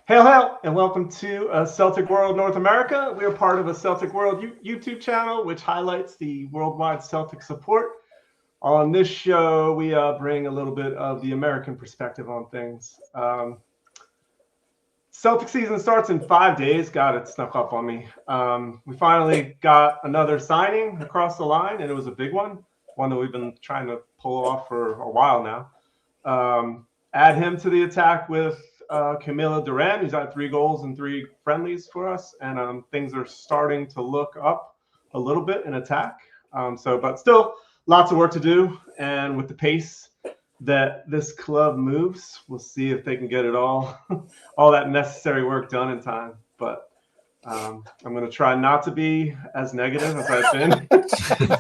Hail, hail, and welcome to Celtic World North America. We are part of a Celtic World YouTube channel, which highlights the worldwide Celtic support. On this show, we bring a little bit of the American perspective on things. Celtic season starts in 5 days. God, it snuck up on me. We finally got another signing across the line, and it was a big one that we've been trying to pull off for a while now. Add him to the attack with Camilo Duran, who's had 3 goals and 3 friendlies for us, and things are starting to look up a little bit in attack. But still, lots of work to do, and with the pace that this club moves, we'll see if they can get it all that necessary work done in time. But I'm going to try not to be as negative as I've been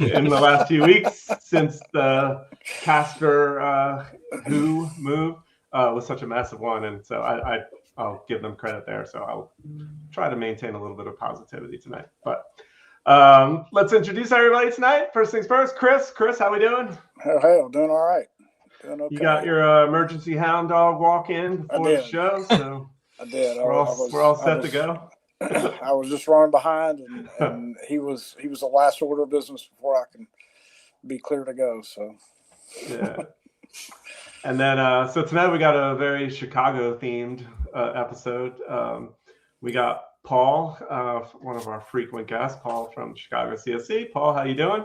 in the last few weeks since the Casper who move was such a massive one. And so I'll give them credit there. So I'll try to maintain a little bit of positivity tonight. But let's introduce everybody tonight. First things first, Chris, how we doing? Hey, doing all right. Doing okay. You got your emergency hound dog walk in before the show, so I did. We're all set to go. I was just running behind, and he was the last order of business before I can be clear to go. So yeah. And then so tonight we got a very Chicago themed episode. We got Paul, one of our frequent guests, Paul from Chicago CSC. Paul, how you doing?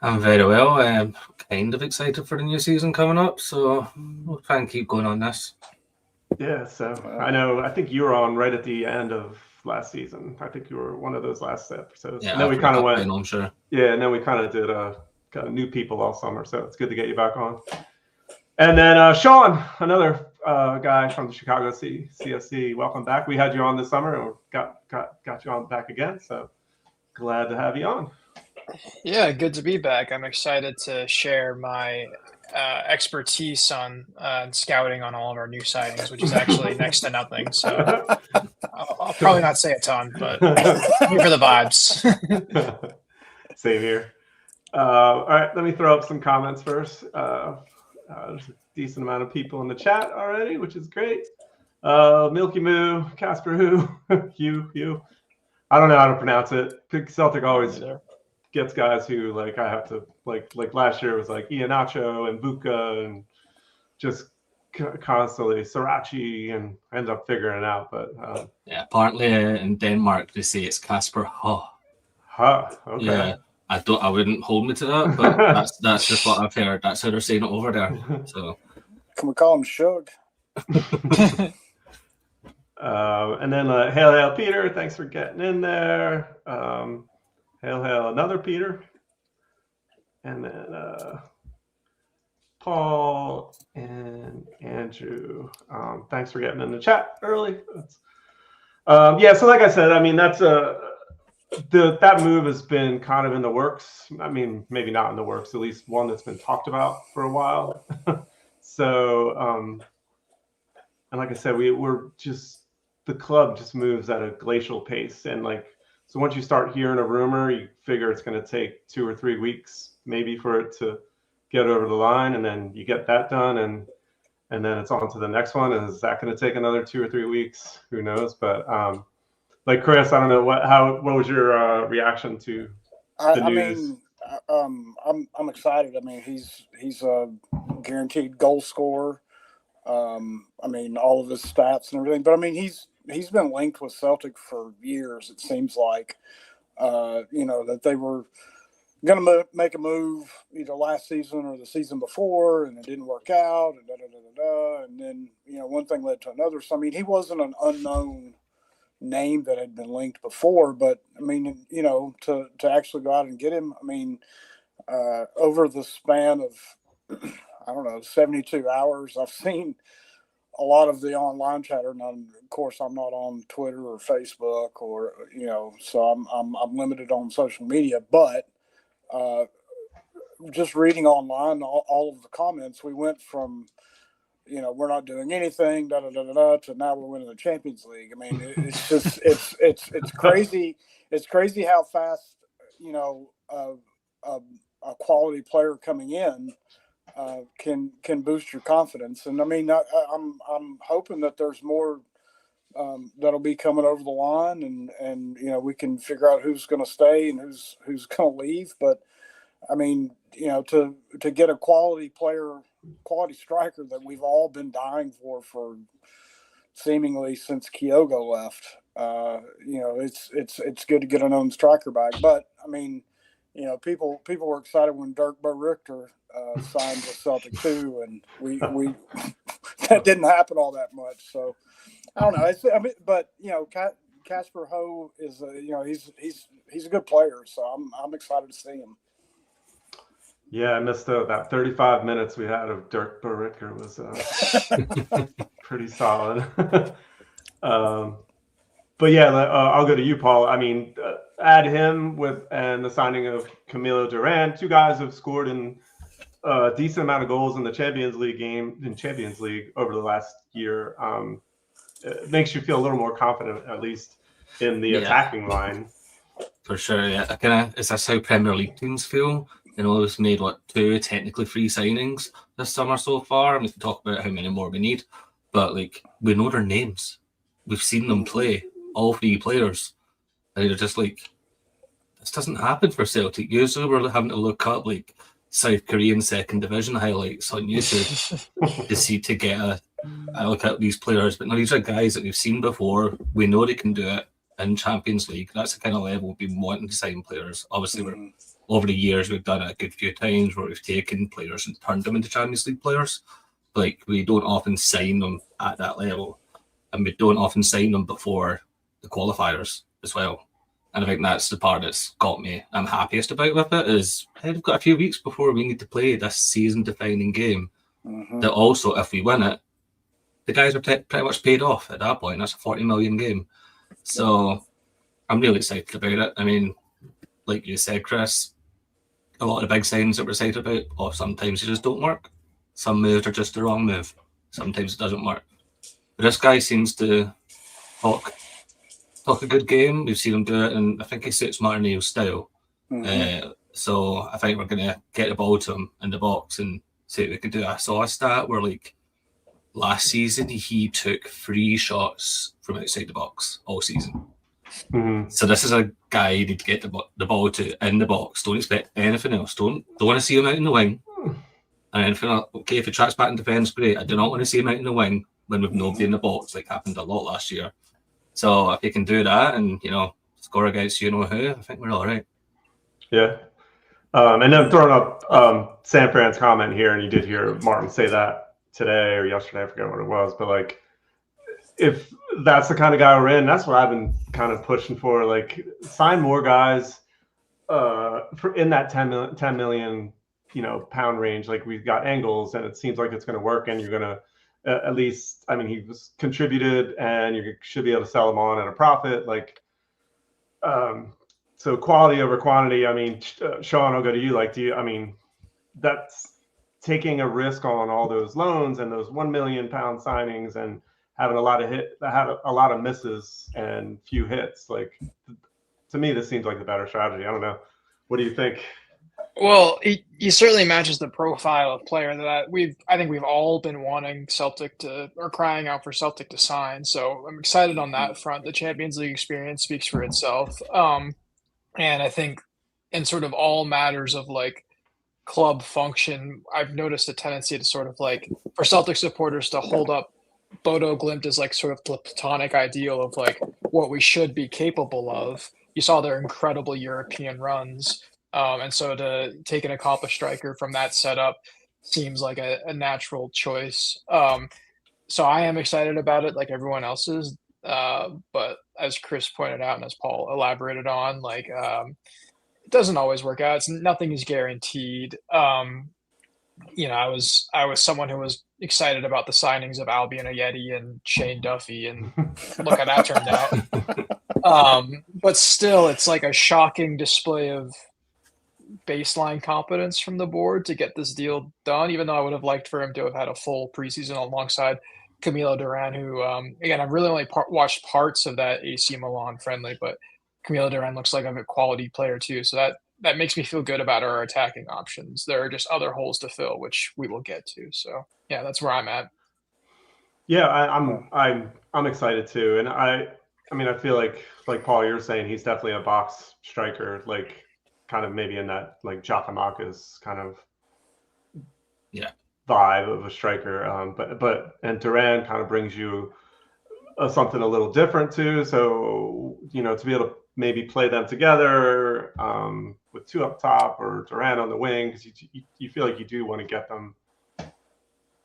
I'm very well. I'm kind of excited for the new season coming up, so we'll try and keep going on this. Yeah, so I think you were on right at the end of last season. I think you were one of those last episodes. Yeah, and then we kind of went. I'm sure. Yeah, and then we kind of did kind of new people all summer, so it's good to get you back on. And then Shaun, another guy from the Chicago CSC. Welcome back. We had you on this summer, and got you on back again. So glad to have you on. Yeah, good to be back. I'm excited to share my expertise on scouting on all of our new signings, which is actually next to nothing. So I'll probably not say a ton, but here for the vibes. Same here. All right, let me throw up some comments first. There's a decent amount of people in the chat already, which is great. Milky Moo, Casper Who, Hugh. I don't know how to pronounce it. Celtic always gets guys who I have to like last year was Iheanacho and Buka and just constantly Sriracha, and I ended up figuring it out. But apparently in Denmark they say it's Casper okay. Yeah, I wouldn't hold me to that, but that's just what I've heard. That's how they're saying it over there. So can we call him Shug? And then hail Peter, thanks for getting in there. Hail another Peter. And then Paul and Andrew, thanks for getting in the chat early. So like I said, I mean, that's that move has been kind of in the works. I mean, maybe not in the works, at least one that's been talked about for a while. So and like I said, the club just moves at a glacial pace, and so once you start hearing a rumor, you figure it's going to take 2 or 3 weeks maybe for it to get over the line, and then you get that done, and then it's on to the next one. And is that going to take another 2 or 3 weeks? Who knows? But Chris, I don't know what was your reaction to the news? I mean, I'm excited. I mean, he's a guaranteed goal scorer. I mean, all of his stats and everything, but I mean, he's been linked with Celtic for years. It seems like, that they were going to make a move either last season or the season before, and it didn't work out, and then, one thing led to another. So, I mean, he wasn't an unknown name that had been linked before, but I mean, to actually go out and get him, I mean, over the span of, I don't know, 72 hours, I've seen a lot of the online chatter. And of course, I'm not on Twitter or Facebook or, so I'm limited on social media, but just reading online, all of the comments, we went from, we're not doing anything, to now we're winning the Champions League. I mean, it's just, it's crazy. It's crazy how fast, a quality player coming in can boost your confidence. And I mean, I'm hoping that there's more that'll be coming over the line, and we can figure out who's going to stay and who's going to leave. But I mean, to get a quality player, quality striker that we've all been dying for seemingly since Kyogo left. It's good to get an own striker back. But I mean, people were excited when Dirk Bo Richter signed with Celtic too, and we that didn't happen all that much. So I don't know. But Casper Ho is he's a good player, so I'm excited to see him. Yeah, I missed that 35 minutes we had of Dirk Bo Richter was pretty solid. But yeah, I'll go to you, Paul. I mean, add him and the signing of Camilo Duran, two guys who have scored in a decent amount of goals in the Champions League over the last year. It makes you feel a little more confident, at least in the attacking line. For sure, yeah. Is this how Premier League teams feel? We've made 2, technically 3 signings this summer so far, and we can talk about how many more we need. But we know their names, we've seen them play, all 3 players, and you're just this doesn't happen for Celtic. Usually, we're having to look up South Korean second division highlights on YouTube to get a look at these players. But no, these are guys that we've seen before. We know they can do it in Champions League. That's the kind of level we've been wanting to sign players. Obviously, over the years, we've done it a good few times where we've taken players and turned them into Champions League players. We don't often sign them at that level, and we don't often sign them before the qualifiers as well. And I think that's the part that's got me. I'm happiest about with it is we've got a few weeks before we need to play this season-defining game. That also, if we win it, the guys are pretty much paid off at that point. That's a 40 million game. So I'm really excited about it. I mean, like you said, Chris, a lot of the big signings that we're excited about, sometimes they just don't work. Some moves are just the wrong move. Sometimes it doesn't work. But this guy seems to talk a good game. We've seen him do it, and I think he suits Martinelli's style. So I think we're going to get the ball to him in the box and see what we can do. I saw a stat where last season he took 3 shots from outside the box all season. So this is a guy you need to get the ball to in the box. Don't expect anything else. Don't want to see him out in the wing. And anything else. Okay, if he tracks back in defence, great. I do not want to see him out in the wing when we've nobody in the box, like happened a lot last year. So if he can do that and score against who, I think we're all right. Yeah. And then throwing up San Fran's comment here, and you did hear Martin say that today or yesterday, I forget what it was, but if that's the kind of guy we're in, that's what I've been kind of pushing for. Sign more guys for in that 10 million pound range. We've got Engels, and it seems like it's going to work, and you're going to at least, I mean, he was contributed, and you should be able to sell him on at a profit. So quality over quantity. I mean, Shaun, I'll go to you. That's taking a risk on all those loans and those 1 million pound signings and having a lot of misses and few hits. To me, this seems like the better strategy. I don't know. What do you think? Well, he certainly matches the profile of player that I think we've all been wanting Celtic to, or crying out for Celtic to sign. So I'm excited on that front. The Champions League experience speaks for itself. And I think in sort of all matters of club function, I've noticed a tendency to sort of for Celtic supporters to hold up Bodo Glimt as sort of the platonic ideal of what we should be capable of. You saw their incredible European runs. And so to take an accomplished striker from that setup seems like a natural choice. So I am excited about it like everyone else is. But as Chris pointed out and as Paul elaborated on, it doesn't always work out. Nothing is guaranteed. I was someone who was excited about the signings of Albion Ayeti and Shane Duffy, and look how that turned out. But still, it's a shocking display of baseline competence from the board to get this deal done, even though I would have liked for him to have had a full preseason alongside Camilo Duran, who, again, I've really only watched parts of that AC Milan friendly, but Camilo Duran looks like a quality player too. So that makes me feel good about our attacking options. There are just other holes to fill, which we will get to. So, yeah, that's where I'm at. Yeah, I'm excited too, and I mean I feel like Paul, you're saying he's definitely a box striker, like kind of maybe in that like Giacomakis kind of vibe of a striker. But and Duran kind of brings you something a little different too. So to be able to maybe play them together with two up top or Duran on the wing, because you feel like you do want to get them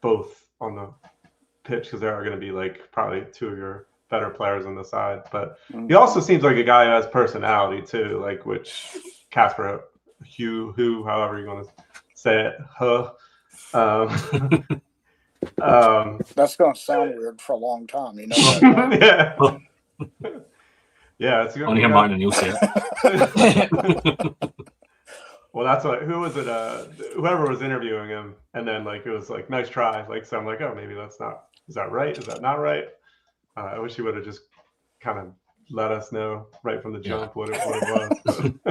both on the pitch because there are going to be like probably two of your better players on the side. But he also seems like a guy who has personality too, like which Casper who however you want to say it, that's going to sound weird for a long time, that, right? Yeah, it's only hear Martin and you'll say it. Well, that's what. Who was it? Whoever was interviewing him, and then like it was like nice try. Like so, I'm like, oh, maybe that's not. Is that right? Is that not right? I wish he would have just kind of let us know right from the jump what it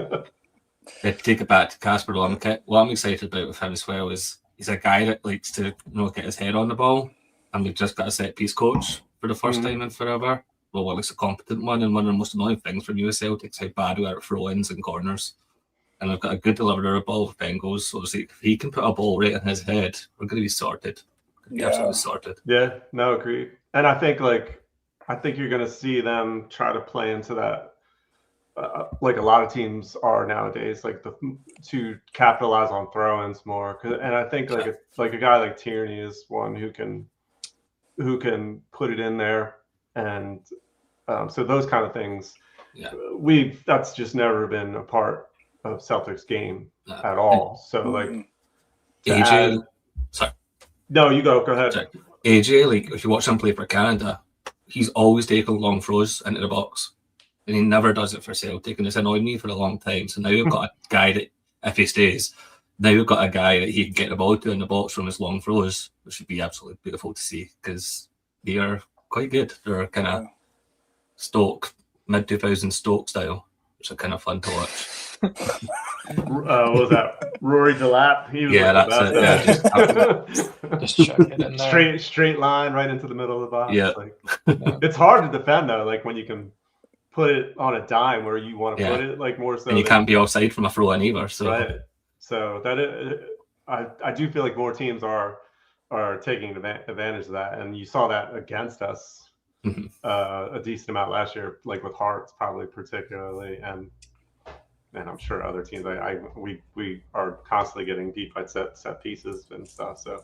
was. Take it back to Casper. What I'm excited about with him as well is he's a guy that likes to get his head on the ball, and we've just got a set piece coach for the first time in forever. Well, at least a competent one, and one of the most annoying things from you Celtic is how bad we are at throw-ins and corners. And we've got a good deliverer of ball with Bengals. So if he can put a ball right in his head, we're going to be sorted. Absolutely sorted. Yeah, no, agreed. And I think you're going to see them try to play into that, like a lot of teams are nowadays, like to capitalize on throw-ins more. And I think like a guy like Tierney is one who can put it in there, and so those kind of things. Yeah, that's just never been a part of Celtics game at all. So like AJ, sorry. No, you go ahead. Sorry. AJ, like if you watch him play for Canada, he's always taking long throws into the box. And he never does it for Celtic, and it's annoyed me for a long time. So now we've got a guy that, if he stays, now we've got a guy that he can get the ball to in the box from his long throws, which would be absolutely beautiful to see because they are quite good. They're kind of Stoke, mid-2000s Stoke style, which are kind of fun to watch. What was that? Rory Delap? He was that's it. Yeah, just chuck it in there. Straight line right into the middle of the box. Yeah. It's hard to defend though, like when you can put it on a dime where you want to put it, like more so. And you can't be offside from a throw in either. So right. So I do feel like more teams are taking advantage of that, and you saw that against us a decent amount last year, like with Hearts probably particularly, and I'm sure other teams. We are constantly getting beat by set pieces and stuff. So,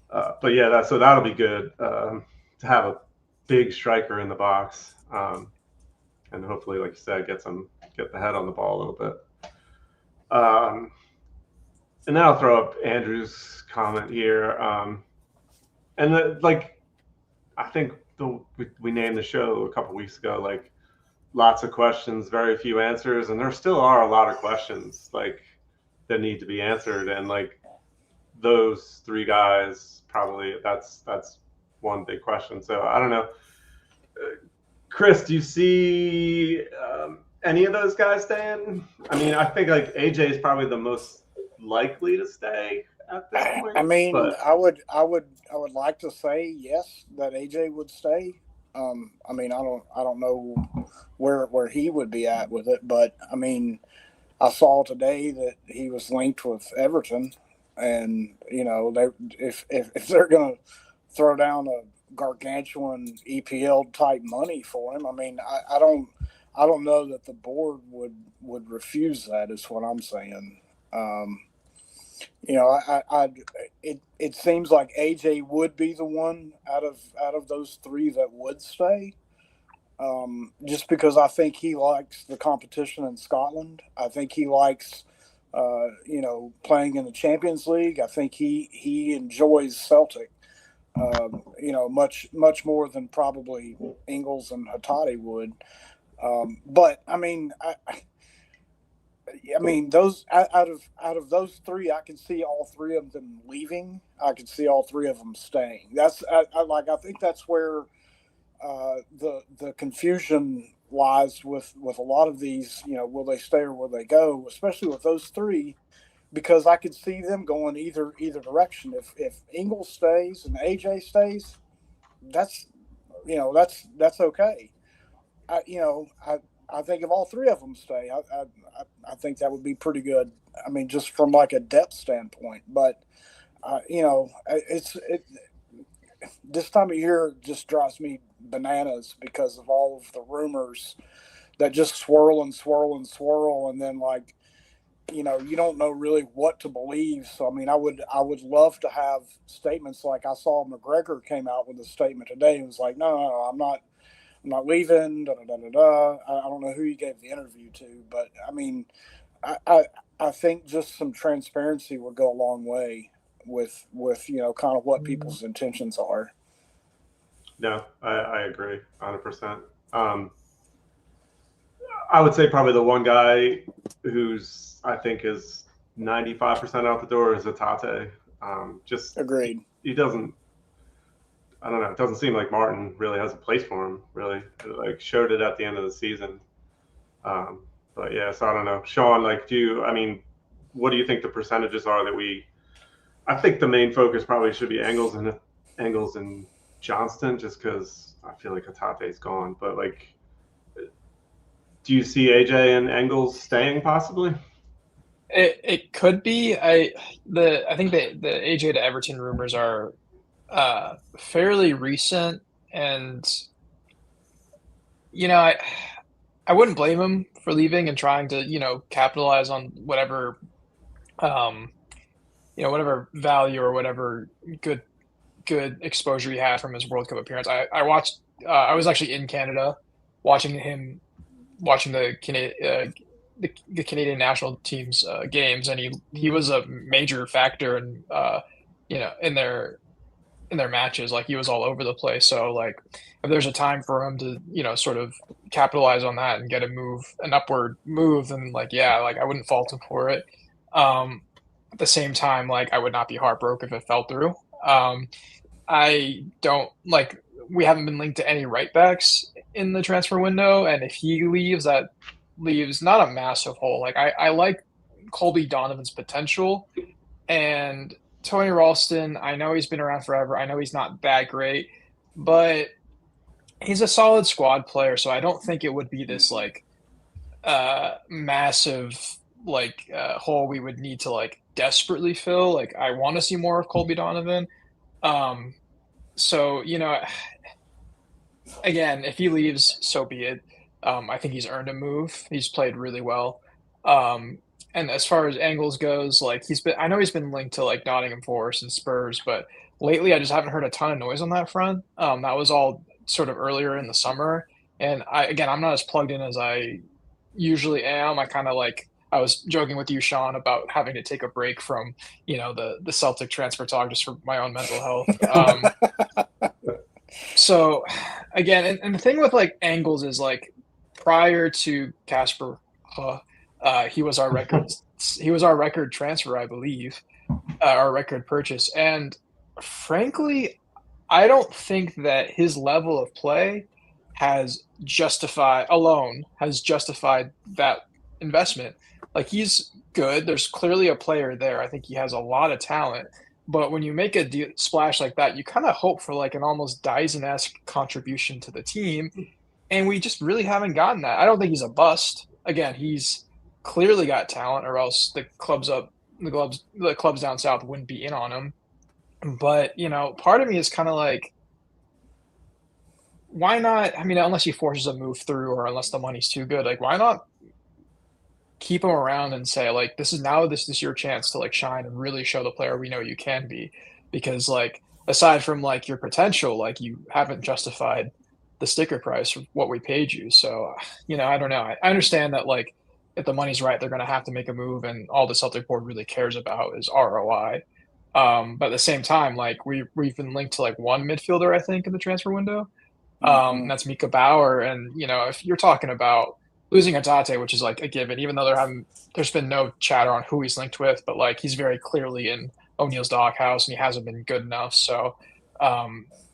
but yeah, that'll be good to have a big striker in the box, and hopefully, like you said, get the head on the ball a little bit. And then I'll throw up Andrew's comment here, and I think we named the show a couple weeks ago, like. Lots of questions, very few answers, and there still are a lot of questions like that need to be answered, and like those three guys probably that's one big question. So I don't know, Chris, do you see any of those guys staying? I mean, I think like AJ is probably the most likely to stay at this point. I mean, I would like to say yes, that AJ would stay. I mean, I don't know where he would be at with it, but I mean, I saw today that he was linked with Everton, and if they're gonna throw down a gargantuan EPL type money for him, I mean, I don't know that the board would refuse that. Is what I'm saying. It seems like AJ would be the one out of those three that would stay, just because I think he likes the competition in Scotland. I think he likes, playing in the Champions League. I think he enjoys Celtic, much more than probably Ingles and Hattadi would. But I mean, I mean, those out of those three, I can see all three of them leaving. I can see all three of them staying. I think that's where the confusion lies with a lot of these. Will they stay or will they go? Especially with those three, because I could see them going either direction. If Ingles stays and AJ stays, that's that's okay. I think if all three of them stay, I think that would be pretty good. I mean, just from like a depth standpoint. But this time of year just drives me bananas because of all of the rumors that just swirl and swirl and swirl, and then like you don't know really what to believe. So I mean, I would love to have statements like I saw McGregor came out with a statement today. He was like, no, I'm not leaving. Da, da, da, da, da. I don't know who he gave the interview to, but I mean, I think just some transparency would go a long way with kind of what people's intentions are. No, I agree 100%. I would say probably the one guy who's I think is 95% out the door is Atate. Just Agreed. He doesn't. I don't know. It doesn't seem like Martin really has a place for him. Really, like showed it at the end of the season. But yeah, so I don't know. Shaun, like, I mean, what do you think the percentages are that we? I think the main focus probably should be Engels and Johnston, just because I feel like Atate's gone. But like, do you see AJ and Engels staying possibly? It could be. I think the AJ to Everton rumors are fairly recent, and I wouldn't blame him for leaving and trying to capitalize on whatever whatever value or whatever good exposure he had from his World Cup appearance. I watched. I was actually in Canada watching the Canadian national team's games, and he was a major factor in in their matches. Like he was all over the place. So like if there's a time for him to sort of capitalize on that and get an upward move, then like like I wouldn't fault him for it. At the same time, like I would not be heartbroken if it fell through. I don't like we haven't been linked to any right backs in the transfer window, and if he leaves, that leaves not a massive hole. Like I like Colby Donovan's potential, and Tony Ralston. I know he's been around forever. I know he's not that great, but he's a solid squad player. So I don't think it would be this like massive hole we would need to like desperately fill. Like I want to see more of Colby Donovan. So again, if he leaves, so be it. I think he's earned a move. He's played really well. And as far as Engels goes, like I know he's been linked to like Nottingham Forest and Spurs, but lately I just haven't heard a ton of noise on that front. That was all sort of earlier in the summer. And I'm not as plugged in as I usually am. I was joking with you, Shaun, about having to take a break from, the Celtic transfer talk just for my own mental health. So again, and the thing with like Engels is like prior to Casper, he was our record transfer, I believe, our record purchase. And frankly, I don't think that his level of play has justified that investment. Like he's good. There's clearly a player there. I think he has a lot of talent. But when you make a splash like that, you kind of hope for like an almost Dyson-esque contribution to the team. And we just really haven't gotten that. I don't think he's a bust. Again, he's clearly got talent, or else the clubs down south wouldn't be in on him. But, part of me is kind of like, why not? I mean, unless he forces a move through or unless the money's too good, like why not keep him around and say like this is your chance to like shine and really show the player we know you can be, because like aside from like your potential, like you haven't justified the sticker price for what we paid you. So I don't know. I understand that like if the money's right, they're going to have to make a move, and all the Celtic board really cares about is ROI. But at the same time, like we've been linked to like one midfielder, I think, in the transfer window. That's Mika Bauer, and if you're talking about losing Atate, which is like a given, even though there's been no chatter on who he's linked with, but like he's very clearly in O'Neill's doghouse and he hasn't been good enough. So,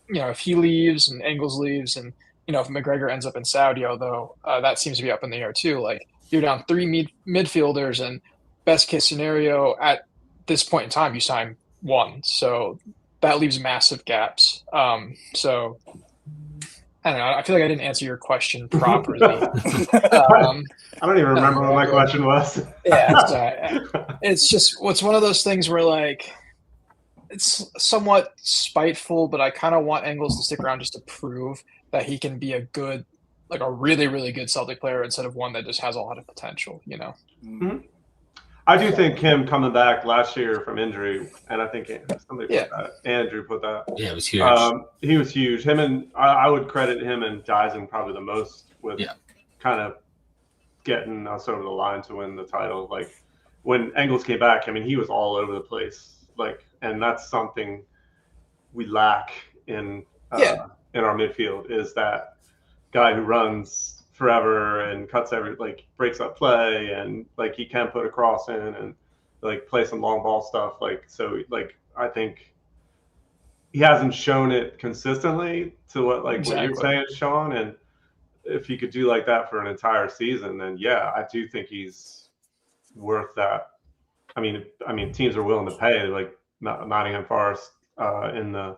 if he leaves and Engels leaves, and if McGregor ends up in Saudi, although that seems to be up in the air too, like you're down three midfielders, and best case scenario at this point in time, you sign one. So that leaves massive gaps. So I don't know. I feel like I didn't answer your question properly. I don't even remember what my question was. Yeah, it's just it's one of those things where like it's somewhat spiteful, but I kind of want Engels to stick around just to prove that he can be a good, like a really, really good Celtic player instead of one that just has a lot of potential, you know? Mm-hmm. I do think him coming back last year from injury, and I think somebody put that, Andrew put that. Yeah, it was huge. He was huge. Him and I would credit him and Dyson probably the most with kind of getting us over the line to win the title. Like when Engels came back, I mean, he was all over the place. Like, and that's something we lack in our midfield is that guy who runs forever and cuts breaks up play, and like he can put a cross in and like play some long ball stuff. Like, so like I think he hasn't shown it consistently to what you're saying, Shaun. And if he could do like that for an entire season, then yeah, I do think he's worth that. I mean, teams are willing to pay, like Nottingham Forest in the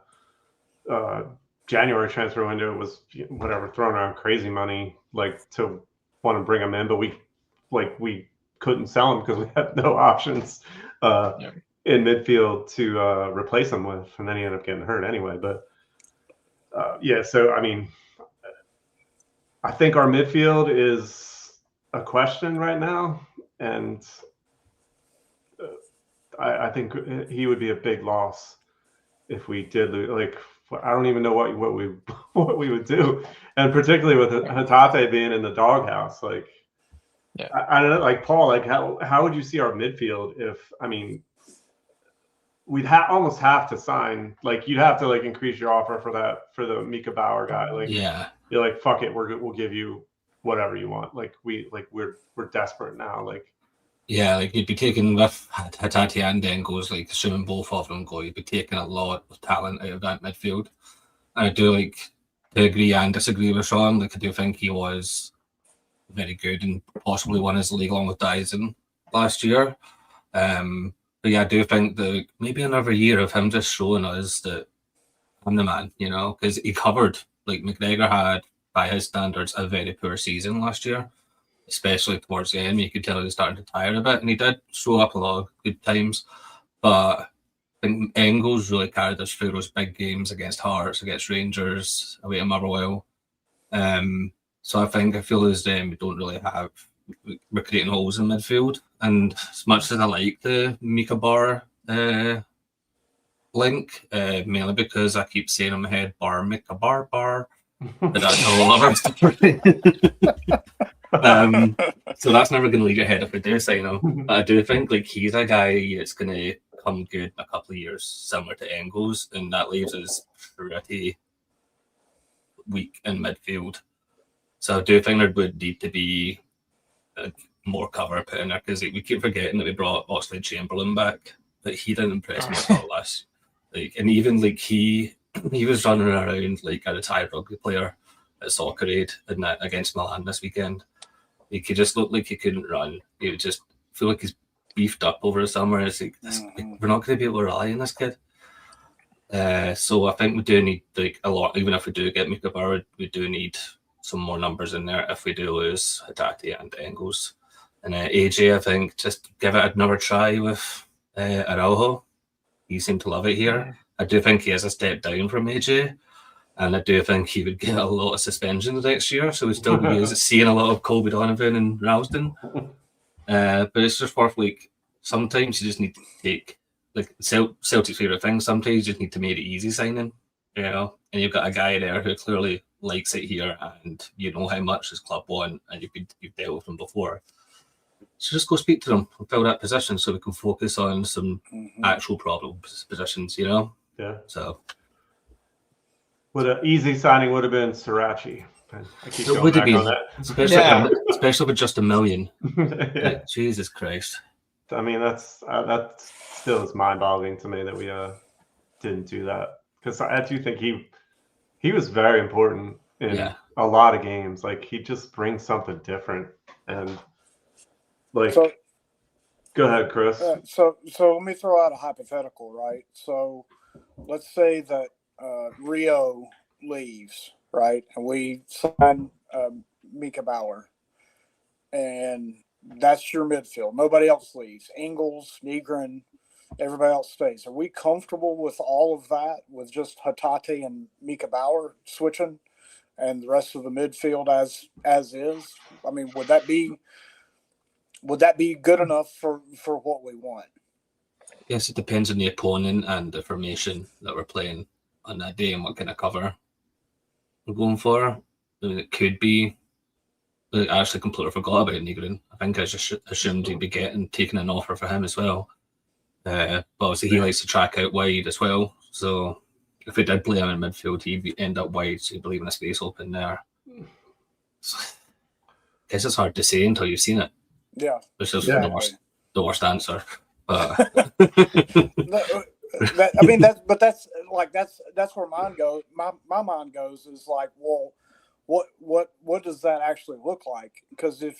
January transfer window was whatever, throwing around crazy money like to want to bring him in, but we couldn't sell him because we had no options in midfield to replace him with, and then he ended up getting hurt anyway. But so I mean, I think our midfield is a question right now, and I think he would be a big loss if we did lose. Like, I don't even know what we would do, and particularly with Hatate being in the doghouse. Like, I don't know. Like Paul, like how would you see our midfield if we'd almost have to sign? Like, you'd have to like increase your offer for the Mika Bauer guy. Like, you're like, fuck it, we'll give you whatever you want. Like we're desperate now. Like. Yeah, like you'd be taking with Hatate and Engels, like assuming both of them go, you'd be taking a lot of talent out of that midfield. And I do like to agree and disagree with Shaun. Like I do think he was very good and possibly won his league along with Dyson last year. But yeah, I do think that maybe another year of him just showing us that I'm the man, you know, because he covered, like McGregor had, by his standards, a very poor season last year. Especially towards the end, you could tell he was starting to tire a bit, and he did show up a lot of good times. But I think Engels really carried us through those big games against Hearts, against Rangers, away to Motherwell. So I feel as we don't really we're creating holes in midfield. And as much as I like the Mika Bar link, mainly because I keep saying in my head, Mika Bar, but that's a whole other story. So that's never going to lead your head if we do sign him. But I do think like he's a guy that's going to come good in a couple of years, similar to Engels, and that leaves us pretty weak in midfield. So I do think there would need to be more cover put in there, because we keep forgetting that we brought Oxlade Chamberlain back, but he didn't impress me at all last. And even like he was running around like a retired rugby player at Soccer Aid and that against Milan this weekend. Like, he just looked like he couldn't run. He would just feel like he's beefed up over the summer. It's like, we're not going to be able to rely on this kid. So I think we do need like a lot. Even if we do get Mika Bauer, we do need some more numbers in there if we do lose Hatate and Engels. And AJ, I think, just give it another try with Araujo. He seemed to love it here. I do think he has a step down from AJ. And I do think he would get a lot of suspensions next year, so we'd still be seeing a lot of Colby Donovan and Ralston. But it's just worth, like, sometimes you just need to take, like, Celtic's favourite thing, sometimes you just need to make it easy signing, you know? And you've got a guy there who clearly likes it here, and you know how much his club want, and you've dealt with him before. So just go speak to them and fill that position so we can focus on some actual problem positions, you know? Yeah. So... An easy signing would have been Srirachi. I keep it would have been, especially with just $1 million. Like, Jesus Christ! I mean, that still is mind-boggling to me that we didn't do that, because I do think he was very important in a lot of games. Like, he just brings something different, and like. So, go ahead, Chris. So let me throw out a hypothetical, right? So let's say that Rio leaves, right, and we sign Mika Bauer, and that's your midfield. Nobody else leaves. Ingles, Negrin, everybody else stays. Are we comfortable with all of that, with just Hatate and Mika Bauer switching, and the rest of the midfield as is? I mean, would that be good enough for what we want? Yes, it depends on the opponent and the formation that we're playing on that day and what kind of cover we're going for. I mean, it could be. I actually completely forgot about Negrin. I think I just assumed he'd be taking an offer for him as well. But obviously, he likes to track out wide as well. So if we did play him in midfield, he'd end up wide, so he'd be leaving a space open there. So, I guess it's hard to say until you've seen it. Yeah, Which is exactly. the worst answer. But that's where mine goes. My mind goes is like, well, what does that actually look like? Because if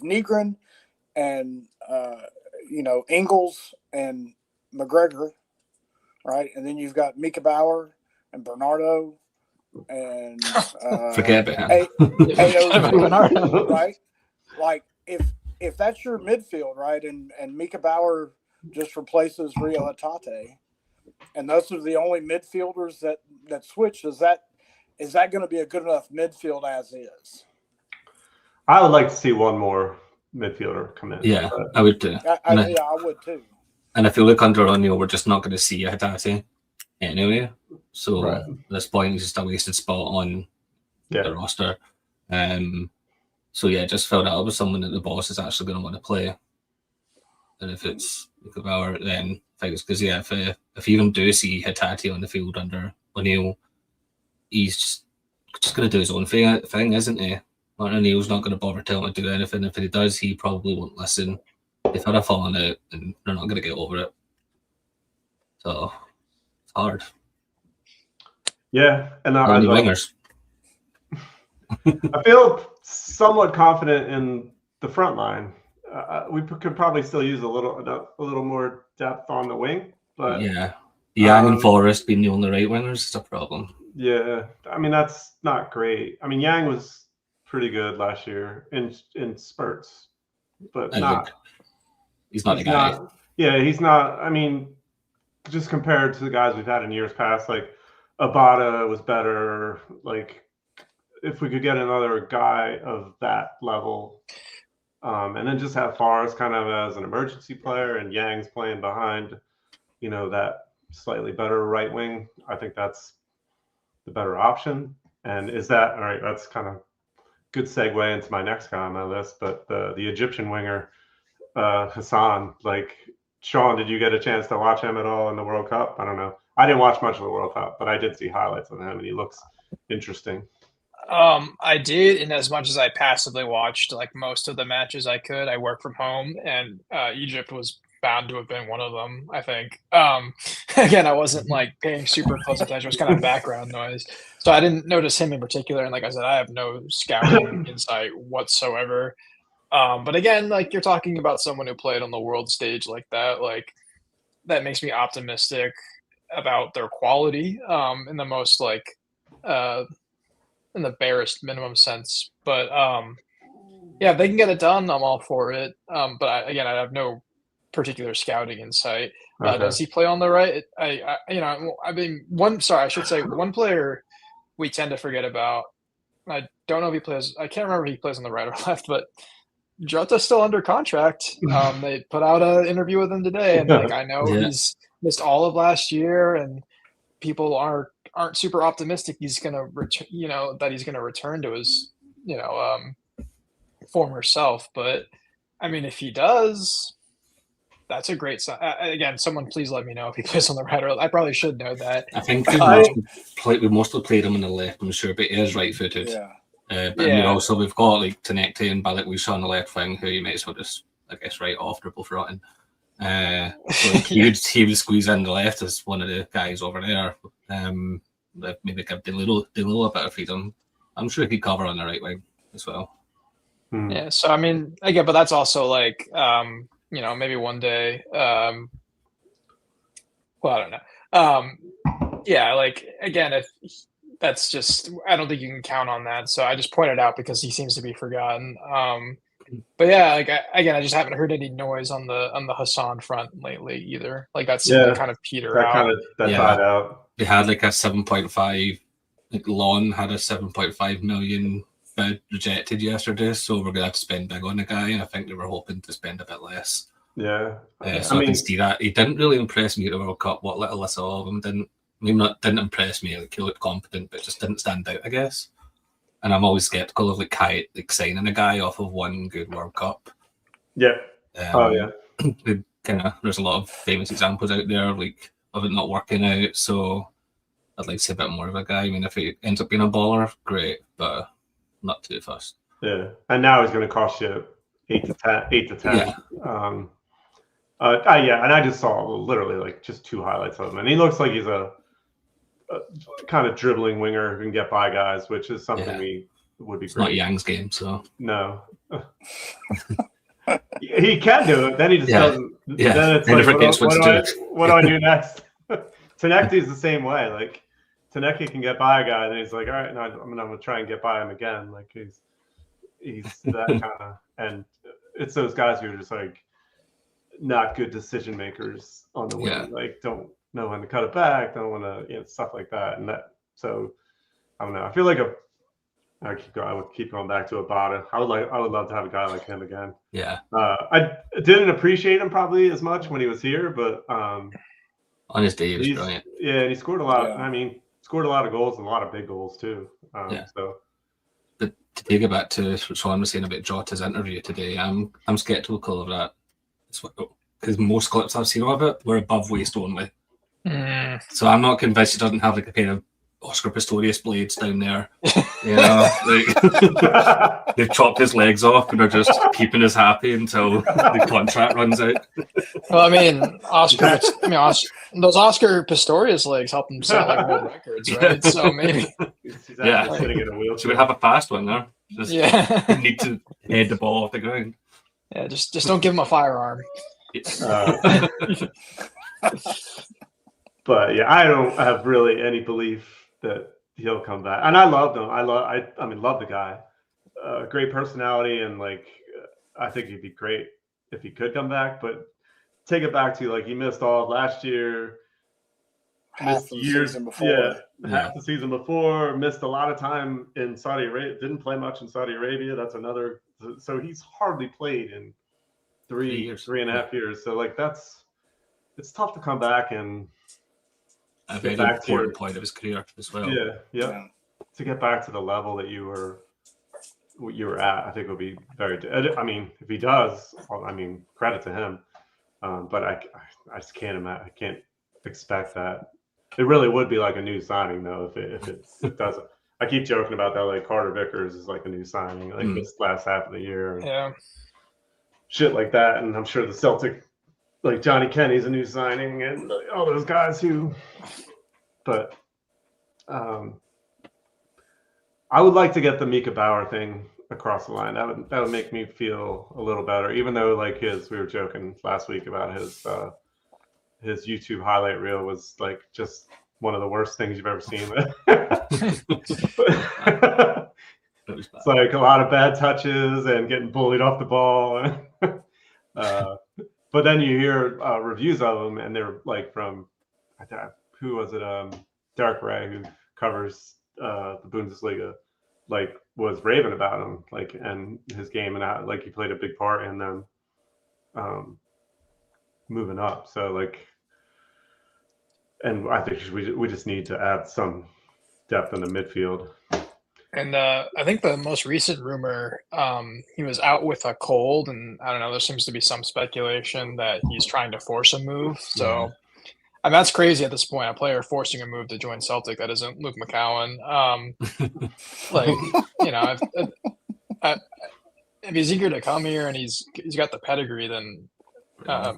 Negrin and Ingles and McGregor, right, and then you've got Mika Bauer and Bernardo and forget about him. right? Like if that's your midfield, right, and Mika Bauer just replaces Rio Hatate, and those are the only midfielders that switch, is that going to be a good enough midfield as is? I would like to see one more midfielder come in. Yeah, I would too. I would too. And if you look under O'Neill, we're just not going to see a Hatate anyway. So at this point, it's just a wasted spot on the roster. So yeah, just fill that up with someone that the boss is actually going to want to play. And if it's Mika Bauer, then thanks. Because if you even do see Hatate on the field under O'Neill, he's just going to do his own thing, isn't he? Martin O'Neill's not going to bother telling him to do anything. If he does, he probably won't listen. They've had a falling out, and they're not going to get over it. So it's hard. Yeah, and wingers. I feel somewhat confident in the front line. We could probably still use a little more depth on the wing, but yeah, Yang and Forrest being the only right wingers is a problem. Yeah, I mean that's not great. I mean Yang was pretty good last year in spurts, but he's not a guy. He's not. I mean, just compared to the guys we've had in years past, like Abada was better. Like if we could get another guy of that level, and then just have Forrest kind of as an emergency player, and Yang's playing behind, that slightly better right wing. I think that's the better option. And is that all right? That's kind of good segue into my next guy on my list, but the Egyptian winger, Hassan. Like Shaun, did you get a chance to watch him at all in the World Cup? I don't know. I didn't watch much of the World Cup, but I did see highlights of him, and he looks interesting. I did, in as much as I passively watched like most of the matches I could. I work from home, and Egypt was bound to have been one of them, I think. Again, I wasn't like paying super close attention. It was kind of background noise. So I didn't notice him in particular. And like I said, I have no scouting insight whatsoever. But again, like you're talking about someone who played on the world stage like that makes me optimistic about their quality in the most in the barest minimum sense. But yeah, if they can get it done, I'm all for it. But I have no particular scouting insight. Okay. Does he play on the right? I should say one player we tend to forget about. I don't know if he plays. I can't remember if he plays on the right or left, but Jota's still under contract. They put out an interview with him today, and I know he's missed all of last year, and people aren't super optimistic he's going to return. That he's going to return to his former self. But I mean, if he does, that's a great sign. Again, someone please let me know if he plays on the right or left. I probably should know that. I think we mostly played him on the left, I'm sure, but he is right-footed. Yeah. But we've got like Tenekte and Balikwisha on the left wing, who you might as well just, I guess, right off triple throttling. So he would squeeze in the left as one of the guys over there. Maybe give Danilo a bit of freedom. I'm sure he could cover on the right wing as well. Yeah, so I mean, again, but that's also like maybe one day. Well, I don't know. Yeah, like again, if that's just I don't think you can count on that. So I just pointed out because he seems to be forgotten. But yeah, like again, I just haven't heard any noise on the Hassan front lately either. Like that seemed to Yeah, kind of peter that out. that Yeah. died out. They had like a 7.5. Like Lon had a 7.5 million bid rejected yesterday, so we're gonna have to spend big on the guy, and I think they were hoping to spend a bit less. Yeah. So I can see that he didn't really impress me at the World Cup. What little I saw of him didn't impress me. Like he looked competent, but just didn't stand out, I guess. And I'm always skeptical of like signing a guy off of one good World Cup. Yeah. There's a lot of famous examples out there, like of it not working out. So I'd like to see a bit more of a guy. I mean, if he ends up being a baller, great, but not too fast. Yeah, and now he's going to cost you 8 to 10. Yeah. Yeah, and I just saw literally like just 2 highlights of him, and he looks like he's a kind of dribbling winger who can get by guys, which is something we would be. It's great. not Yang's game, so no. He can do it. Then he just doesn't. Yeah. Then it's like, what do I do next? Tanecki's the same way. Like Tanecki can get by a guy, and he's like, all right, no, I'm gonna try and get by him again. Like he's that kind of, and it's those guys who are just like not good decision makers on the wing. Like don't know when to cut it back, don't want to, stuff like that. And that, so I don't know. I feel like I would keep going back to Abada. I would love to have a guy like him again. Yeah. I didn't appreciate him probably as much when he was here, but on his day he was brilliant. Yeah, and he scored a lot. I mean, scored a lot of goals and a lot of big goals too. So. But to take it back to what Shaun was saying about Jota's interview today, I'm skeptical of that. Because most clips I've seen of it were above waist only. So I'm not convinced he doesn't have like a pair of Oscar Pistorius blades down there. They've chopped his legs off and are just keeping us happy until the contract runs out. Well, I mean, those Oscar Pistorius legs help him set like world records, right? So maybe. Sitting in a wheelchair. So we have a fast one there. Just need to head the ball off the ground. Yeah, just don't give him a firearm. But yeah, I don't have really any belief that he'll come back. And I loved him. I love the guy. Great personality, and like I think he'd be great if he could come back. But take it back to like he missed all of last year, half the season before. Half the season before, missed a lot of time in Saudi Arabia, didn't play much in Saudi Arabia. That's another. So he's hardly played in 3.5 years. So like it's tough to come back and a very important point of his career as well. Yeah. To get back to the level that you were at, I think would be very. I mean, if he does, well, I mean, credit to him. But I just can't imagine. I can't expect that. It really would be like a new signing though if it doesn't. I keep joking about that. Like Carter Vickers is like a new signing, like this last half of the year. Shit like that, and I'm sure the Celtic, like Johnny Kenny's a new signing, and all those guys who. But I would like to get the Mika Bauer thing across the line. That would make me feel a little better, even though like we were joking last week about his YouTube highlight reel was like just one of the worst things you've ever seen. It's like a lot of bad touches and getting bullied off the ball. But then you hear reviews of them, and they're like from who was it? Derek Ray, who covers the Bundesliga, like was raving about him, like and his game, and how, like he played a big part in them moving up. So like, and I think we just need to add some depth in the midfield. And I think the most recent rumor, he was out with a cold, and I don't know. There seems to be some speculation that he's trying to force a move. So. I mean, that's crazy at this point. A player forcing a move to join Celtic that isn't Luke McCowan. If he's eager to come here and he's got the pedigree, then I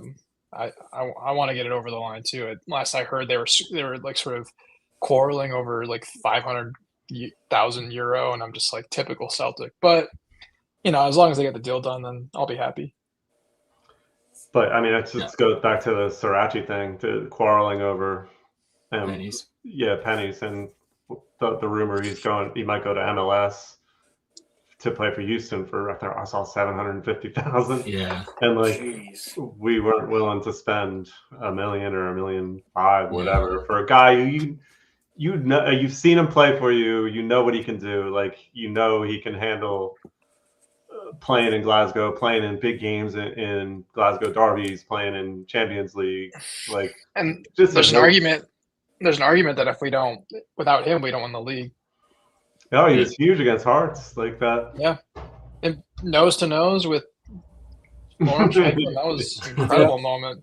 want to get it over the line too. Last I heard, they were like sort of quarreling over like 500,000 euro, and I'm just like typical Celtic. But as long as they get the deal done, then I'll be happy. But I mean, it just goes back to the Sriracha thing, to quarreling over Pennies. Yeah, pennies. And the rumor he might go to MLS to play for Houston for, I saw 750,000. Yeah. And like, Jeez. we weren't willing to spend $1 million or $1.5 million, whatever, for a guy who you've seen him play for you. You know what he can do. Like, he can handle playing in Glasgow, playing in big games in Glasgow derbies, playing in Champions League. Like, And just there's an argument. There's an argument that without him, we don't win the league. Oh, he was huge against Hearts, like that. Yeah, and nose to nose with Lauren Shanklin, that was an incredible moment.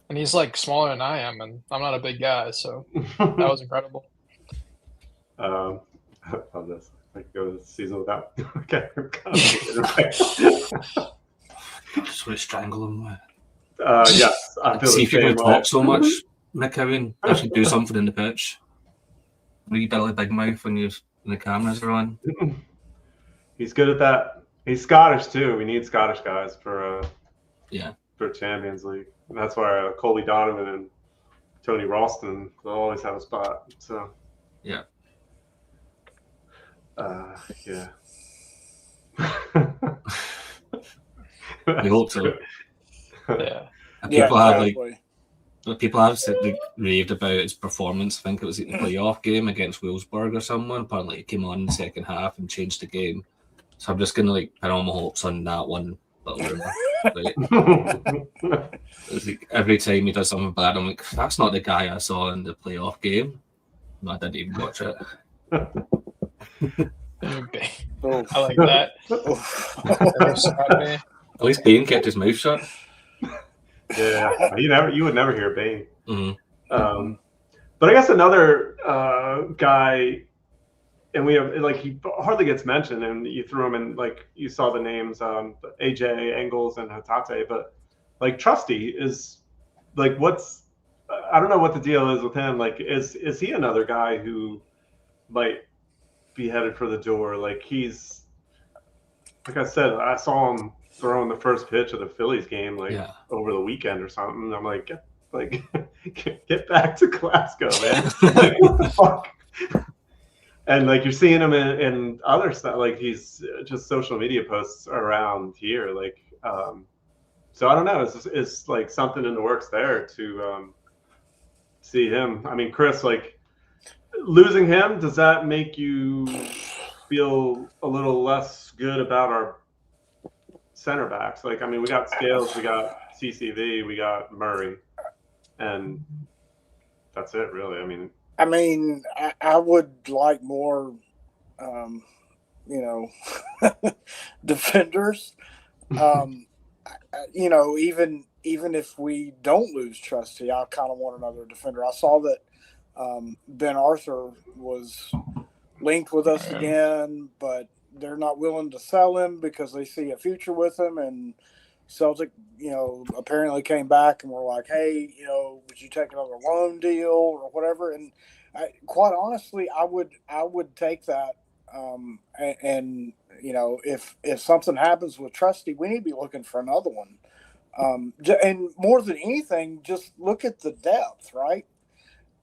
And he's like smaller than I am, and I'm not a big guy, so that was incredible. I love this. I could go this season without. Okay. Just want to strangle him. Yes, I feel See if you're going to way. talk so much, McKowen. Actually, do something in the pitch. Wee Billy Big Mouth when the cameras are on. He's good at that. He's Scottish too. We need Scottish guys for Champions League. And that's why Colby Donovan and Tony Ralston will always have a spot. So yeah. Yeah. We hope so. Yeah. People have said they raved about his performance. I think it was in the playoff game against Wolfsburg or someone. Apparently, he came on in the second half and changed the game. So I'm just gonna put all my hopes on that one little rumor. It's like every time he does something bad, I'm like, that's not the guy I saw in the playoff game. No, I didn't even watch it. Okay. I like that. At least Bane kept his mouth shut. Yeah, you would never hear Bane. Mm-hmm. But I guess another guy, and we have he hardly gets mentioned, and you threw him in, you saw the names AJ, Engels, and Hatate, but Trusty is what's, I don't know what the deal is with him. Is he another guy who might be headed for the door? He's, like I said, I saw him throwing the first pitch of the Phillies game over the weekend or something. I'm like, get back to Glasgow, man. What the fuck? And you're seeing him in other stuff, he's just social media posts around here. So I don't know. Is something in the works there to see him? I mean, Chris, losing him, does that make you feel a little less good about our center backs? We got Scales, we got CCV, we got Murray, and that's it, really. I would like more, defenders. Even if we don't lose Trusty, I kind of want another defender. I saw that Ben Arthur was linked with us again, but they're not willing to sell him because they see a future with him. And Celtic, apparently came back and were like, hey, would you take another loan deal or whatever? And quite honestly, I would take that. And if something happens with Trusty, we need to be looking for another one. And more than anything, just look at the depth, right?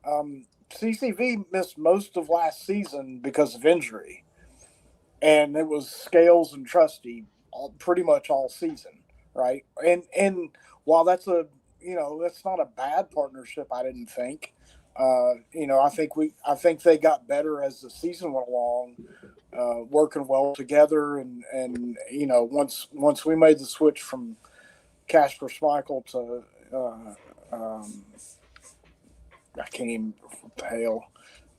CCV missed most of last season because of injury, and it was Scales and Trusty pretty much all season, right? And while that's that's not a bad partnership, I didn't think. I think they got better as the season went along, working well together, and once we made the switch from Kasper Schmeichel to I can't even, what the hell,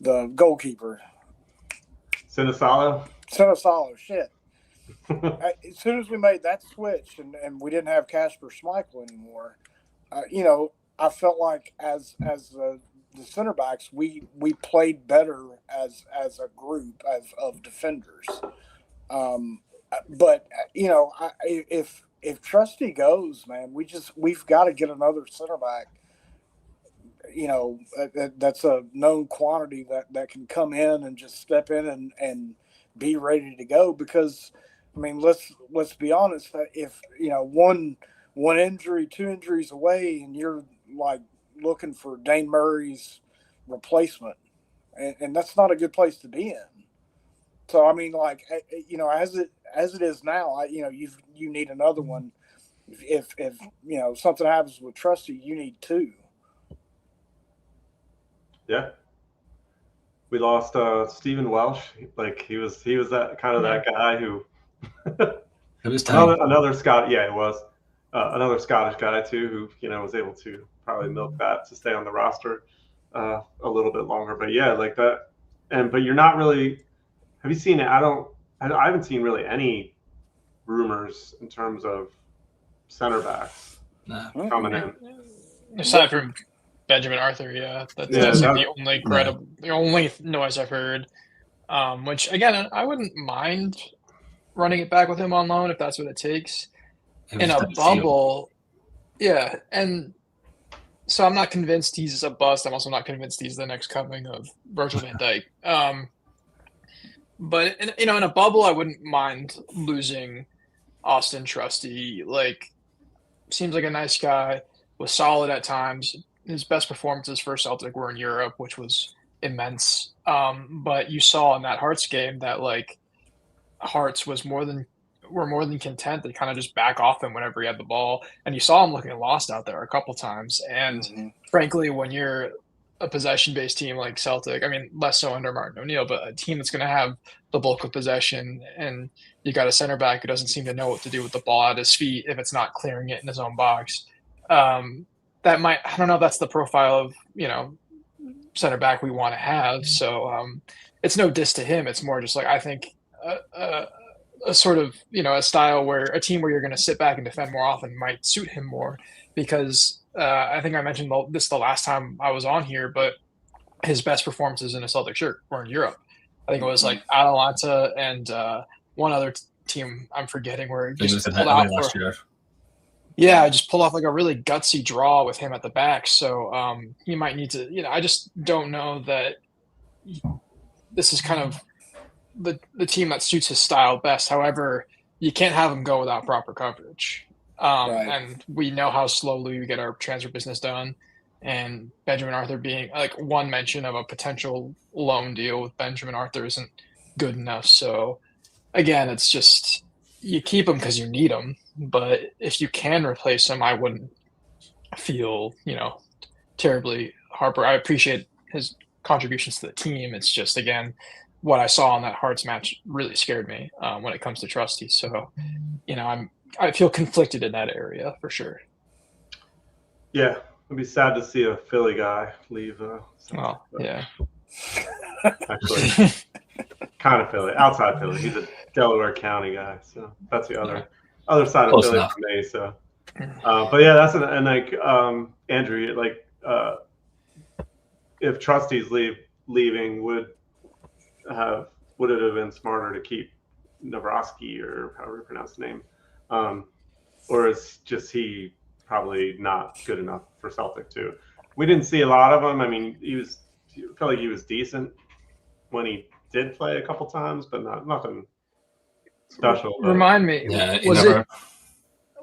the goalkeeper. Sinisalo, shit. As soon as we made that switch and we didn't have Kasper Schmeichel anymore, I felt like as the center backs, we played better as a group of defenders. But if Trusty goes, man, we've got to get another center back. That's a known quantity that can come in and just step in and be ready to go. Because, let's be honest. If one injury, two injuries away, and you're looking for Dane Murray's replacement, and that's not a good place to be in. So I mean, like, you know, as it is now, you know, you need another one. If you know something happens with Trusty, you need two. Yeah. We lost Stephen Welsh. Like he was that kind of that guy who It was time. another Scot. Yeah, it was another Scottish guy too who, you know, was able to probably milk that to stay on the roster a little bit longer. But yeah, like that. But you're not really. Have you seen it? I haven't seen really any rumors in terms of center backs coming in. Aside from Benjamin Arthur, yeah, that's like the only noise I've heard. Which again, I wouldn't mind running it back with him on loan if that's what it takes. In a bubble, yeah, and so I'm not convinced he's a bust. I'm also not convinced he's the next coming of Virgil van Dijk. But in a bubble, I wouldn't mind losing Austin Trusty. Like, seems like a nice guy. Was solid at times. His best performances for Celtic were in Europe, which was immense. But you saw in that Hearts game that like Hearts were more than content to kind of just back off him whenever he had the ball, and you saw him looking lost out there a couple times. And frankly, when you're a possession-based team like Celtic, I mean, less so under Martin O'Neill, but a team that's going to have the bulk of possession, and you got a center back who doesn't seem to know what to do with the ball at his feet if it's not clearing it in his own box. That might, I don't know if that's the profile of, you know, center back we want to have. So it's no diss to him. It's more just like, I think a sort of, you know, a style where a team where you're going to sit back and defend more often might suit him more, because I think I mentioned this the last time I was on here, but his best performances in a Celtic shirt were in Europe. I think it was like Atalanta and one other team I'm forgetting where he just pulled out last year. Yeah, just pulled off like a really gutsy draw with him at the back. So he might need to, you know, I just don't know that this is kind of the team that suits his style best. However, you can't have him go without proper coverage. And we know how slowly we get our transfer business done. And Benjamin Arthur being like one mention of a potential loan deal with Benjamin Arthur isn't good enough. So again, it's just you keep him because you need him. But if you can replace him, I wouldn't feel, you know, terribly Harper. I appreciate his contributions to the team. It's just, again, what I saw in that Hearts match really scared me when it comes to Trusty. So, you know, I feel conflicted in that area for sure. Yeah, it'd be sad to see a Philly guy leave. Well, yeah. Actually, kind of Philly, outside Philly. He's a Delaware County guy, so that's the other side of Philly for me. So, but yeah, that's and like Andrew, like if Trusty's leaving, would it have been smarter to keep Navrosky, or however you pronounce the name, or is just he probably not good enough for Celtic too? We didn't see a lot of him. I mean, I feel like he was decent when he did play a couple times, but nothing special. But remind me,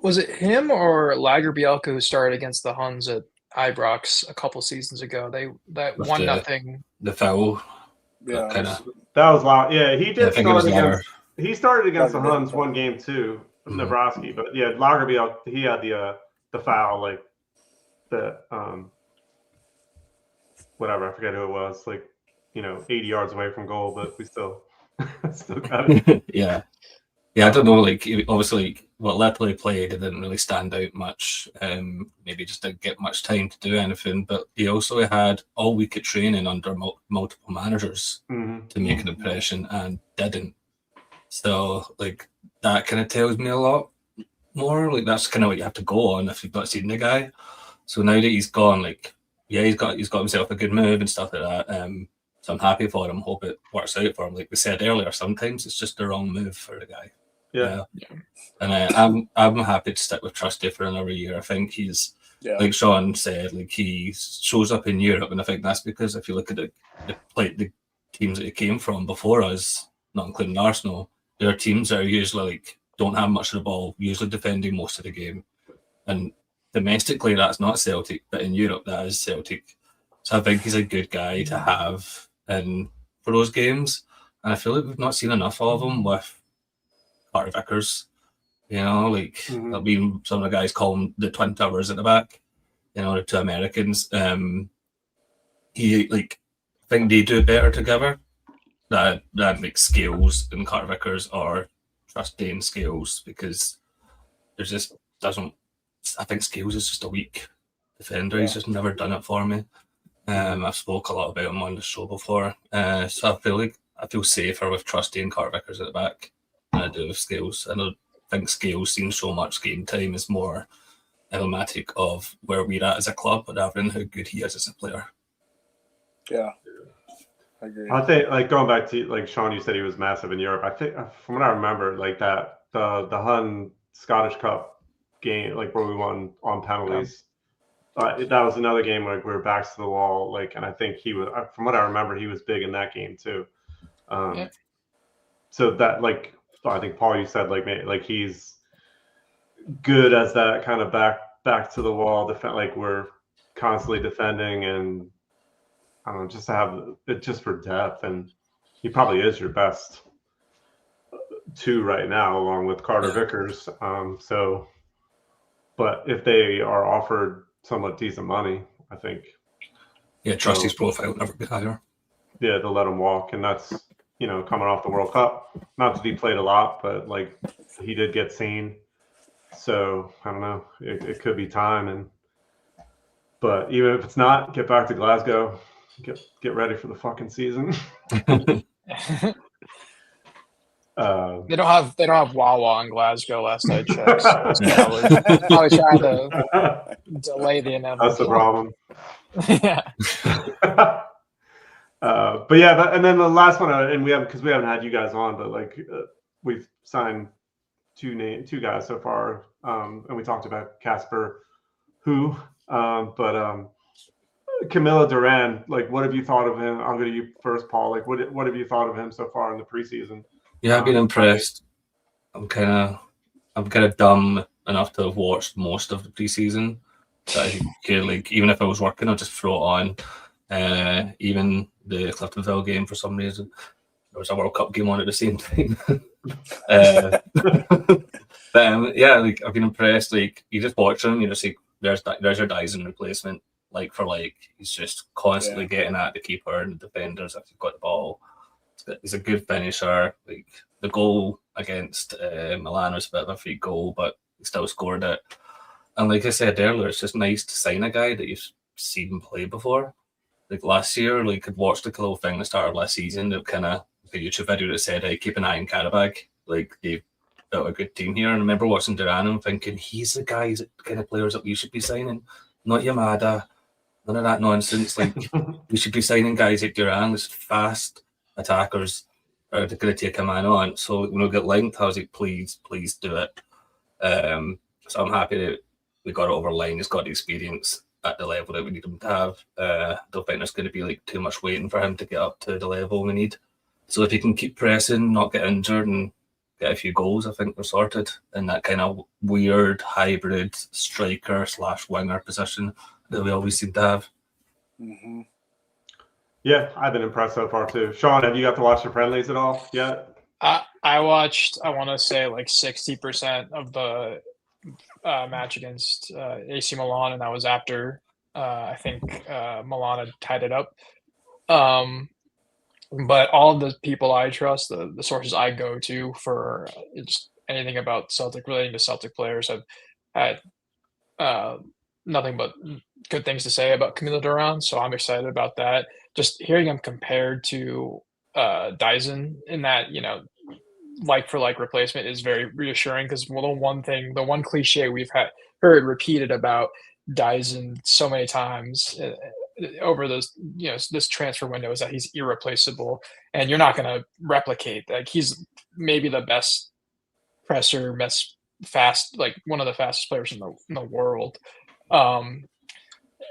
was it him or Lagerbielke who started against the Huns at Ibrox a couple seasons ago? That 1-0. The foul. Yeah, that was loud. Yeah, he did start against. He started against the Huns one game too, with Navrosky. But yeah, Lagerbielke, he had the foul, like the whatever, I forget who it was, like, you know, 80 yards away from goal, but we still got it. Yeah, I don't know, like, obviously what Lepley played, it didn't really stand out much. Maybe just didn't get much time to do anything, but he also had all week of training under multiple managers to make an impression, and didn't. So, like, that kind of tells me a lot more. Like, that's kind of what you have to go on if you've not seen the guy. So now that he's gone, like, yeah, he's got himself a good move and stuff like that. So I'm happy for him. Hope it works out for him. Like we said earlier, sometimes it's just the wrong move for the guy. Yeah. And I'm happy to stick with Trusty for another year. I think he's, like Shaun said, like he shows up in Europe, and I think that's because if you look at the teams that he came from before us, not including Arsenal, their teams are usually like don't have much of the ball, usually defending most of the game. And domestically, that's not Celtic, but in Europe, that is Celtic. So I think he's a good guy to have in for those games. And I feel like we've not seen enough of him with Carter Vickers. You know, like Mhm. I mean, some of the guys call him the Twin Towers at the back. You know, the two Americans. He like I think they do better together. That like Scales and Carter Vickers or Trustane Scales because there's just doesn't. I think Scales is just a weak defender. He's just never done it for me. I've spoke a lot about him on the show before, so I feel safer with Trusty and Carter Vickers at the back than I do with Scales. I don't think Scales seeing so much game time is more emblematic of where we're at as a club rather than how good he is as a player. Yeah, I agree. I think like going back to like Shaun, you said he was massive in Europe. I think from what I remember, like that the Hun Scottish Cup game, like where we won on penalties. That was another game where we were backs to the wall, like, and I think he was, from what I remember, he was big in that game too. Yeah. So that, like, I think Paul, you said like he's good as that kind of back to the wall defense. Like we're constantly defending, and I don't know, just to have it just for depth, and he probably is your best two right now, along with Carter Vickers. So, but if they are offered somewhat decent money, I think. Yeah, Trusty's profile never be higher. Yeah, they'll let him walk, and that's coming off the World Cup. Not that he played a lot, but like he did get seen. So I don't know. It could be time, but even if it's not, get back to Glasgow. Get ready for the fucking season. They don't have Wawa in Glasgow. Last I checked, so probably trying to delay the inevitable. That's the problem. Yeah. But yeah, and then the last one, and we haven't had you guys on, but like we've signed two guys so far, and we talked about Casper, but Camilo Duran. Like, what have you thought of him? I'll go to you first, Paul. Like, what have you thought of him so far in the preseason? Yeah, I've been impressed. I'm kind of dumb enough to have watched most of the preseason. That I could, like, even if I was working, I'd just throw it on. Even the Cliftonville game, for some reason, there was a World Cup game on at the same time. But yeah, like I've been impressed. Like you just watch him, you just see there's your Dyson replacement. Like for like, he's just constantly getting at the keeper and the defenders if you've got the ball. He's a good finisher. Like the goal against Milan was a bit of a freak goal, but he still scored it. And like I said earlier, it's just nice to sign a guy that you've seen play before. Like last year, like I'd watched the little thing at the start of last season that kind of a YouTube video that said, "Hey, keep an eye on Karabag. Like they've built a good team here." And I remember watching Duran and thinking, he's the guys, the kind of players that we should be signing, not Yamada, none of that nonsense. Like we should be signing guys like Duran, this fast attackers are going to take a man on. So when we got linked, I was like, please do it. So I'm happy that we got it over the line. He's got the experience at the level that we need him to have. Don't think there's going to be like too much waiting for him to get up to the level we need. So if he can keep pressing, not get injured, and get a few goals, I think we're sorted in that kind of weird hybrid striker/winger position that we always seem to have. Mm-hmm. Yeah, I've been impressed so far too. Shaun, have you got to watch the friendlies at all yet? I watched, I want to say like 60% of the match against AC Milan, and that was after I think Milan had tied it up. But all of the people I trust, the sources I go to for just anything about Celtic relating to Celtic players, have had nothing but good things to say about Camilo Duran. So I'm excited about that. Just hearing him compared to Dyson in that, like for like replacement is very reassuring, because the one cliche we've heard repeated about Dyson so many times over this transfer window is that he's irreplaceable, and you're not going to replicate. Like he's maybe the best presser, fast, like one of the fastest players in the world.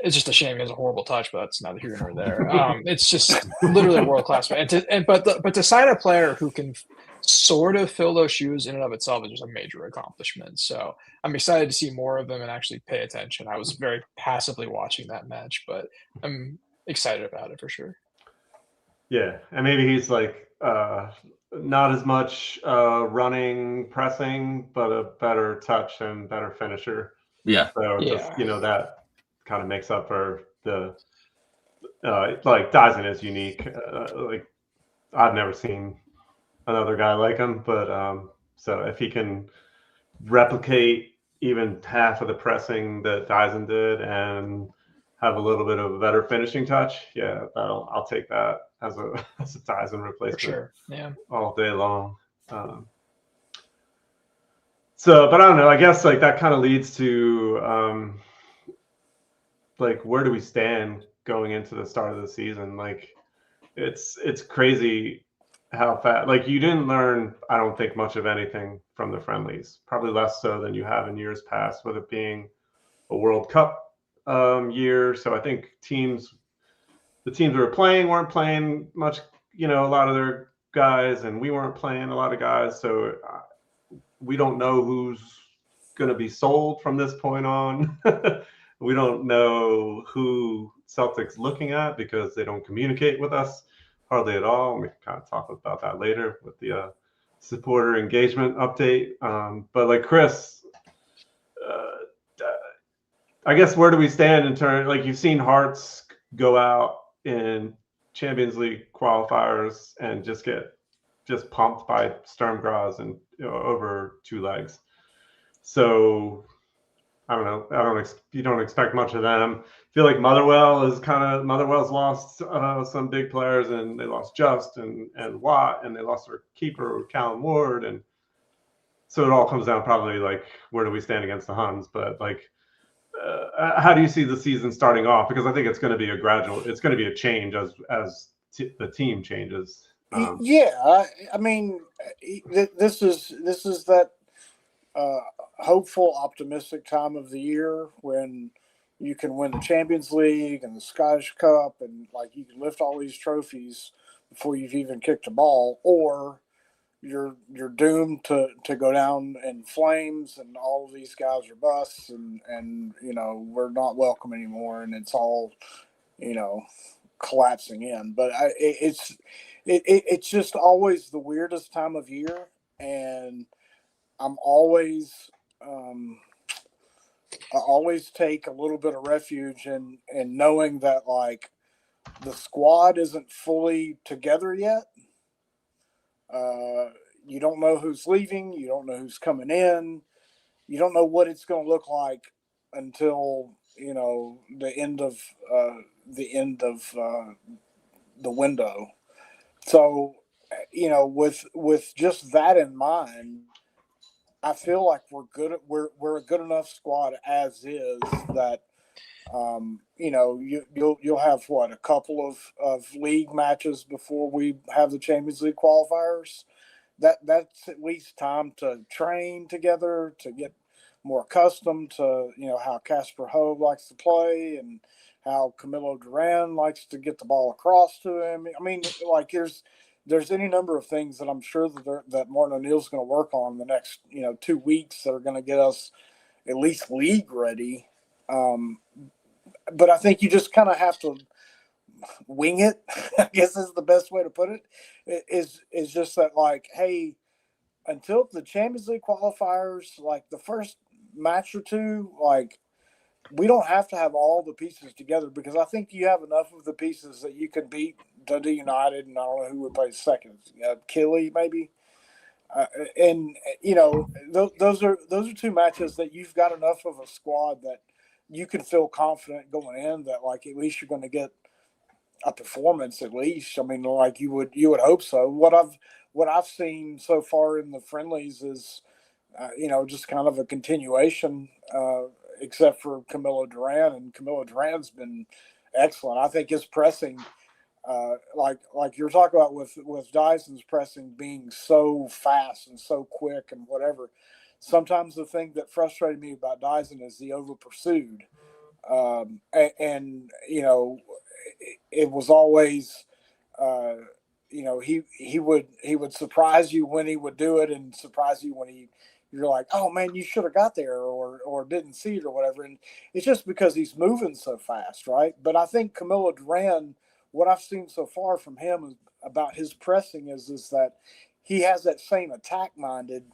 It's just a shame he has a horrible touch, but that's neither here nor there. It's just literally a world class man. But to sign a player who can sort of fill those shoes in and of itself is just a major accomplishment. So I'm excited to see more of them and actually pay attention. I was very passively watching that match, but excited about it for sure. Yeah, and maybe he's like not as much running, pressing, but a better touch and better finisher. Yeah. So just Yeah. that kind of makes up for the like Dyson is unique. Like I've never seen another guy like him, but so if he can replicate even half of the pressing that Dyson did and have a little bit of a better finishing touch, yeah, I'll take that as a as a Dyson For replacement sure. Yeah. all day long. So, but I don't know. I guess like that kind of leads to like where do we stand going into the start of the season? Like it's crazy how fast. Like you didn't learn, I don't think, much of anything from the friendlies. Probably less so than you have in years past, with it being a World Cup year. So I think the teams that were playing weren't playing much. A lot of their guys, and we weren't playing a lot of guys. So we don't know who's going to be sold from this point on. We don't know who Celtic's looking at because they don't communicate with us hardly at all. We can kind of talk about that later with the supporter engagement update. But like Chris, I guess where do we stand in terms? Like you've seen Hearts go out in Champions League qualifiers and just get pumped by Sturm Graz and over two legs. So I don't know. You don't expect much of them. I feel like Motherwell's lost some big players, and they lost Just and Watt, and they lost their keeper Callum Ward, and so it all comes down probably like where do we stand against the Huns? But like, how do you see the season starting off? Because I think it's going to be it's going to be a change as the team changes. Yeah, I mean, this is that hopeful, optimistic time of the year when you can win the Champions League and the Scottish Cup, and like you can lift all these trophies before you've even kicked a ball, or you're doomed to go down in flames, and all of these guys are busts, and we're not welcome anymore, and it's all collapsing in. But it's just always the weirdest time of year, and I'm always I always take a little bit of refuge in knowing that like the squad isn't fully together yet. You don't know who's leaving. You don't know who's coming in. You don't know what it's going to look like until the end of the window. So with just that in mind, I feel like we're good. We're a good enough squad as is that you'll have a couple of league matches before we have the Champions League qualifiers. That's at least time to train together, to get more accustomed to how Casper Hove likes to play and how Camilo Duran likes to get the ball across to him. I mean, like there's any number of things that I'm sure that Martin O'Neill's going to work on in the next 2 weeks that are going to get us at least league ready. But I think you just kind of have to wing it, I guess is the best way to put it, is just that like, hey, until the Champions League qualifiers, like the first match or two, like we don't have to have all the pieces together, because I think you have enough of the pieces that you can beat Dundee United, and I don't know who would play second, Killy maybe. And those are two matches that you've got enough of a squad that you can feel confident going in that like at least you're going to get a performance at least. I mean, like you would hope so. What I've seen so far in the friendlies is just kind of a continuation, except for Camilo Duran, and Camilo Duran's been excellent. I think his pressing, like you're talking about with Dyson's pressing being so fast and so quick and whatever. Sometimes the thing that frustrated me about Dyson is the over pursued, and it was always, he would surprise you when he would do it, and surprise you when he you're like, oh man, you should have got there or didn't see it or whatever. And it's just because he's moving so fast, right? But I think Camilo Duran, what I've seen so far from him is, about his pressing is that he has that same attack minded,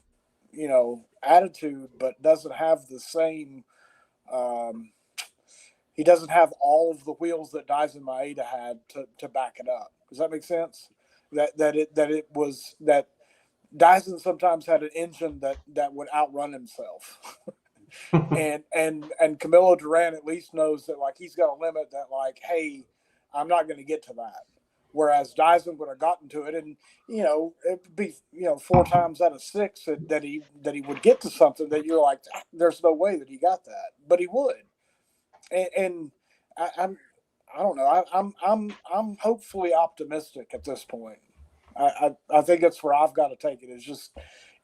attitude, but doesn't have the same. He doesn't have all of the wheels that Dyson Maeda had to back it up. Does that make sense? That Dyson sometimes had an engine that would outrun himself. and Camilo Duran at least knows that, like, he's got a limit that, like, hey, I'm not going to get to that. Whereas Dyson would have gotten to it, and it'd be 4 times out of 6 that he would get to something that you're like, there's no way that he got that, but he would. And I don't know. I'm hopefully optimistic at this point. I think that's where I've got to take it. Is just,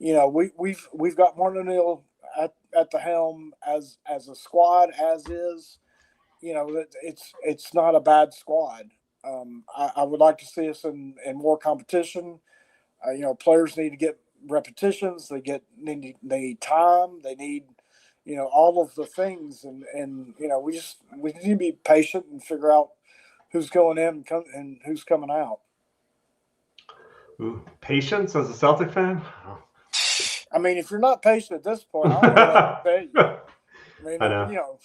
we've got Martin O'Neill at the helm as a squad as is. It's not a bad squad. I would like to see us in more competition. Players need to get repetitions. They need time. They need, all of the things, and we need to be patient and figure out who's going in and who's coming out. Ooh, patience as a Celtic fan? I mean, if you're not patient at this point, I don't know what to tell you. I mean, I know.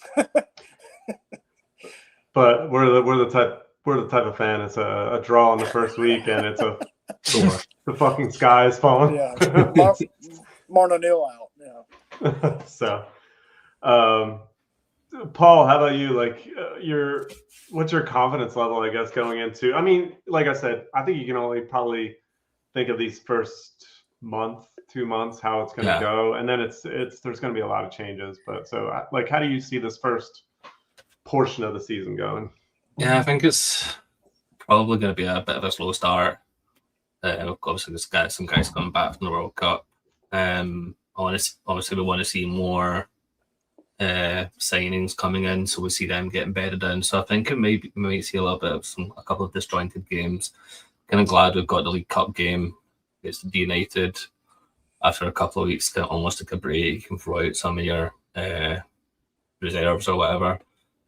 But we're the type of fan. It's a draw in the first week, and it's the fucking sky is falling. Yeah, Martin O'Neill out. Yeah. So, Paul, how about you? Like, what's your confidence level, I guess, going into? I mean, like I said, I think you can only probably think of these first month, 2 months, how it's going to go, and then there's going to be a lot of changes. But so, like, how do you see this first portion of the season going? Yeah, I think it's probably going to be a bit of a slow start. Obviously, there's some guys coming back from the World Cup. Obviously, we want to see more signings coming in, so we see them getting bedded in. So I think we might see a little bit of a couple of disjointed games. Kind of glad we've got the League Cup game against the United after a couple of weeks, kind of almost like a break. You can throw out some of your reserves or whatever.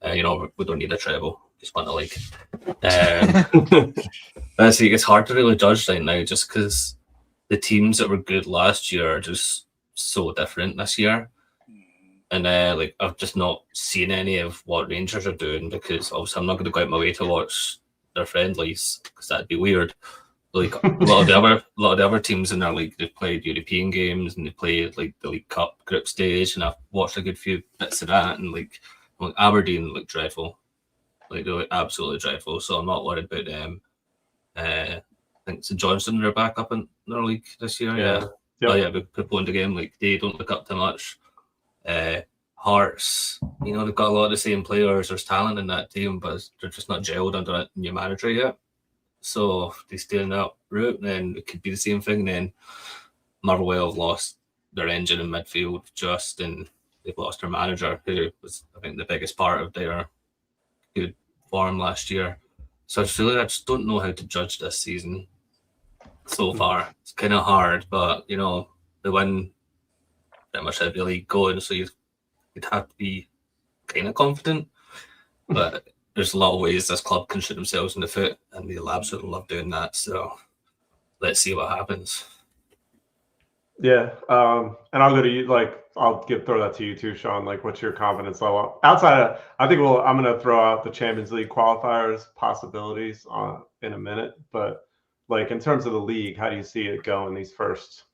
We don't need a treble. Just want a league. But see, it's hard to really judge right now, just because the teams that were good last year are just so different this year. And I've just not seen any of what Rangers are doing, because obviously I'm not going to go out my way to watch their friendlies, because that'd be weird. Like a lot of the other teams in their league, they've played European games and they played like the League Cup group stage, and I've watched a good few bits of that, and like Aberdeen look dreadful. Like, they look absolutely dreadful, so I'm not worried about them. I think St Johnstone are back up in their league this year. Yeah. Yep. Oh yeah, we postponed the game. Like, they don't look up to much. Hearts, they've got a lot of the same players. There's talent in that team, but they're just not gelled under a new manager yet. So if they stay in that route, then it could be the same thing. Then Motherwell have lost their engine in midfield and they've lost their manager, who was, I think, the biggest part of their good form last year. So I just don't know how to judge this season so far. It's kind of hard, but they win pretty much every league going, so you'd have to be kind of confident. But there's a lot of ways this club can shoot themselves in the foot, and they'll absolutely love doing that. So let's see what happens. Yeah, and I'll go to you. Like, I'll throw that to you too, Shaun. Like, what's your confidence level outside of? I'm going to throw out the Champions League qualifiers possibilities in a minute, but like, in terms of the league, how do you see it going these first?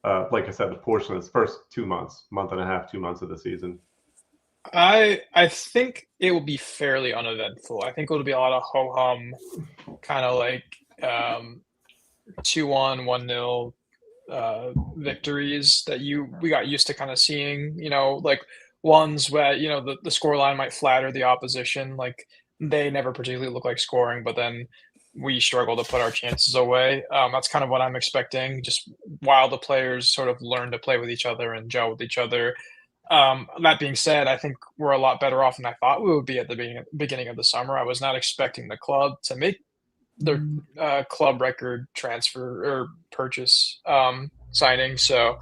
Like I said, the portion of this first 2 months, month and a half, 2 months of the season. I think it will be fairly uneventful. I think it'll be a lot of ho-hum, kind of like 2-1, 1-0 victories that we got used to kind of seeing, like ones where, the scoreline might flatter the opposition. Like, they never particularly look like scoring, but then we struggle to put our chances away. That's kind of what I'm expecting, just while the players sort of learn to play with each other and gel with each other. That being said, I think we're a lot better off than I thought we would be at the beginning of the summer. I was not expecting the club to make their club record transfer or purchase signing. So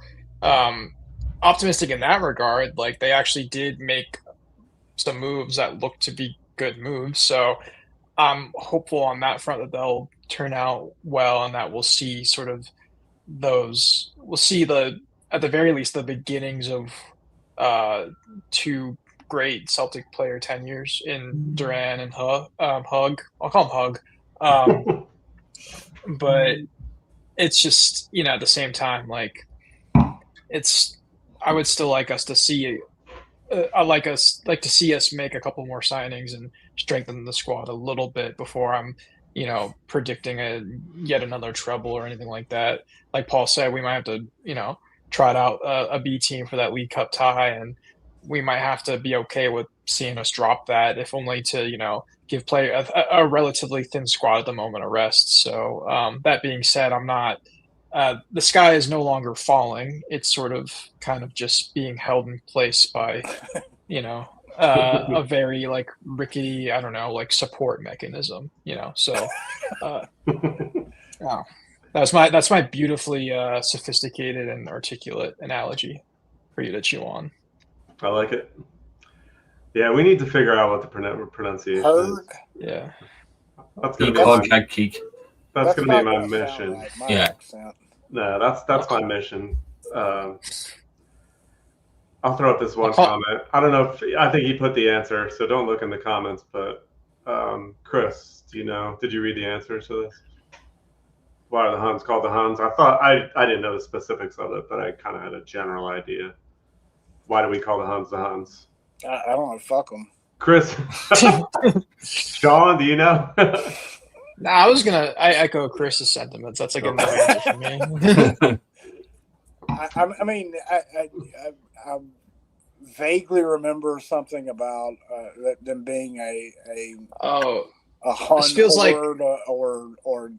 optimistic in that regard. Like they actually did make some moves that look to be good moves. So I'm hopeful on that front that they'll turn out well and that we'll see sort of we'll see at the very least the beginnings of two great Celtic player tenures in Duran and Hug. I'll call him Hug. But it's just, at the same time, like I would still like us to see I like to see us make a couple more signings and strengthen the squad a little bit before I'm, predicting yet another treble or anything like that. Like Paul said, we might have to, trot out a B team for that League Cup tie, and we might have to be okay with seeing us drop that, if only to, give player a relatively thin squad at the moment a rest. So that being said, I'm not. The sky is no longer falling. It's sort of kind of just being held in place by, a very like rickety, I don't know, like support mechanism, So, oh, that's my beautifully sophisticated and articulate analogy for you to chew on. I like it. Yeah, we need to figure out what the pronunciation is. Yeah. That's gonna be Keek. That's gonna be my mission. Right, my Yeah. accent. No, that's my mission. I'll throw up this one comment. I don't know I think he put the answer, so don't look in the comments. But Chris, did you read the answer to this? Why are the Huns called the Huns? I thought I didn't know the specifics of it, but I kind of had a general idea. Why do we call the Huns the Huns? I don't know. Fuck them. Chris, Shaun, do you know? I echo Chris's sentiments. That's like a no answer for me. I mean, I vaguely remember something about them being a Hun feels horde, or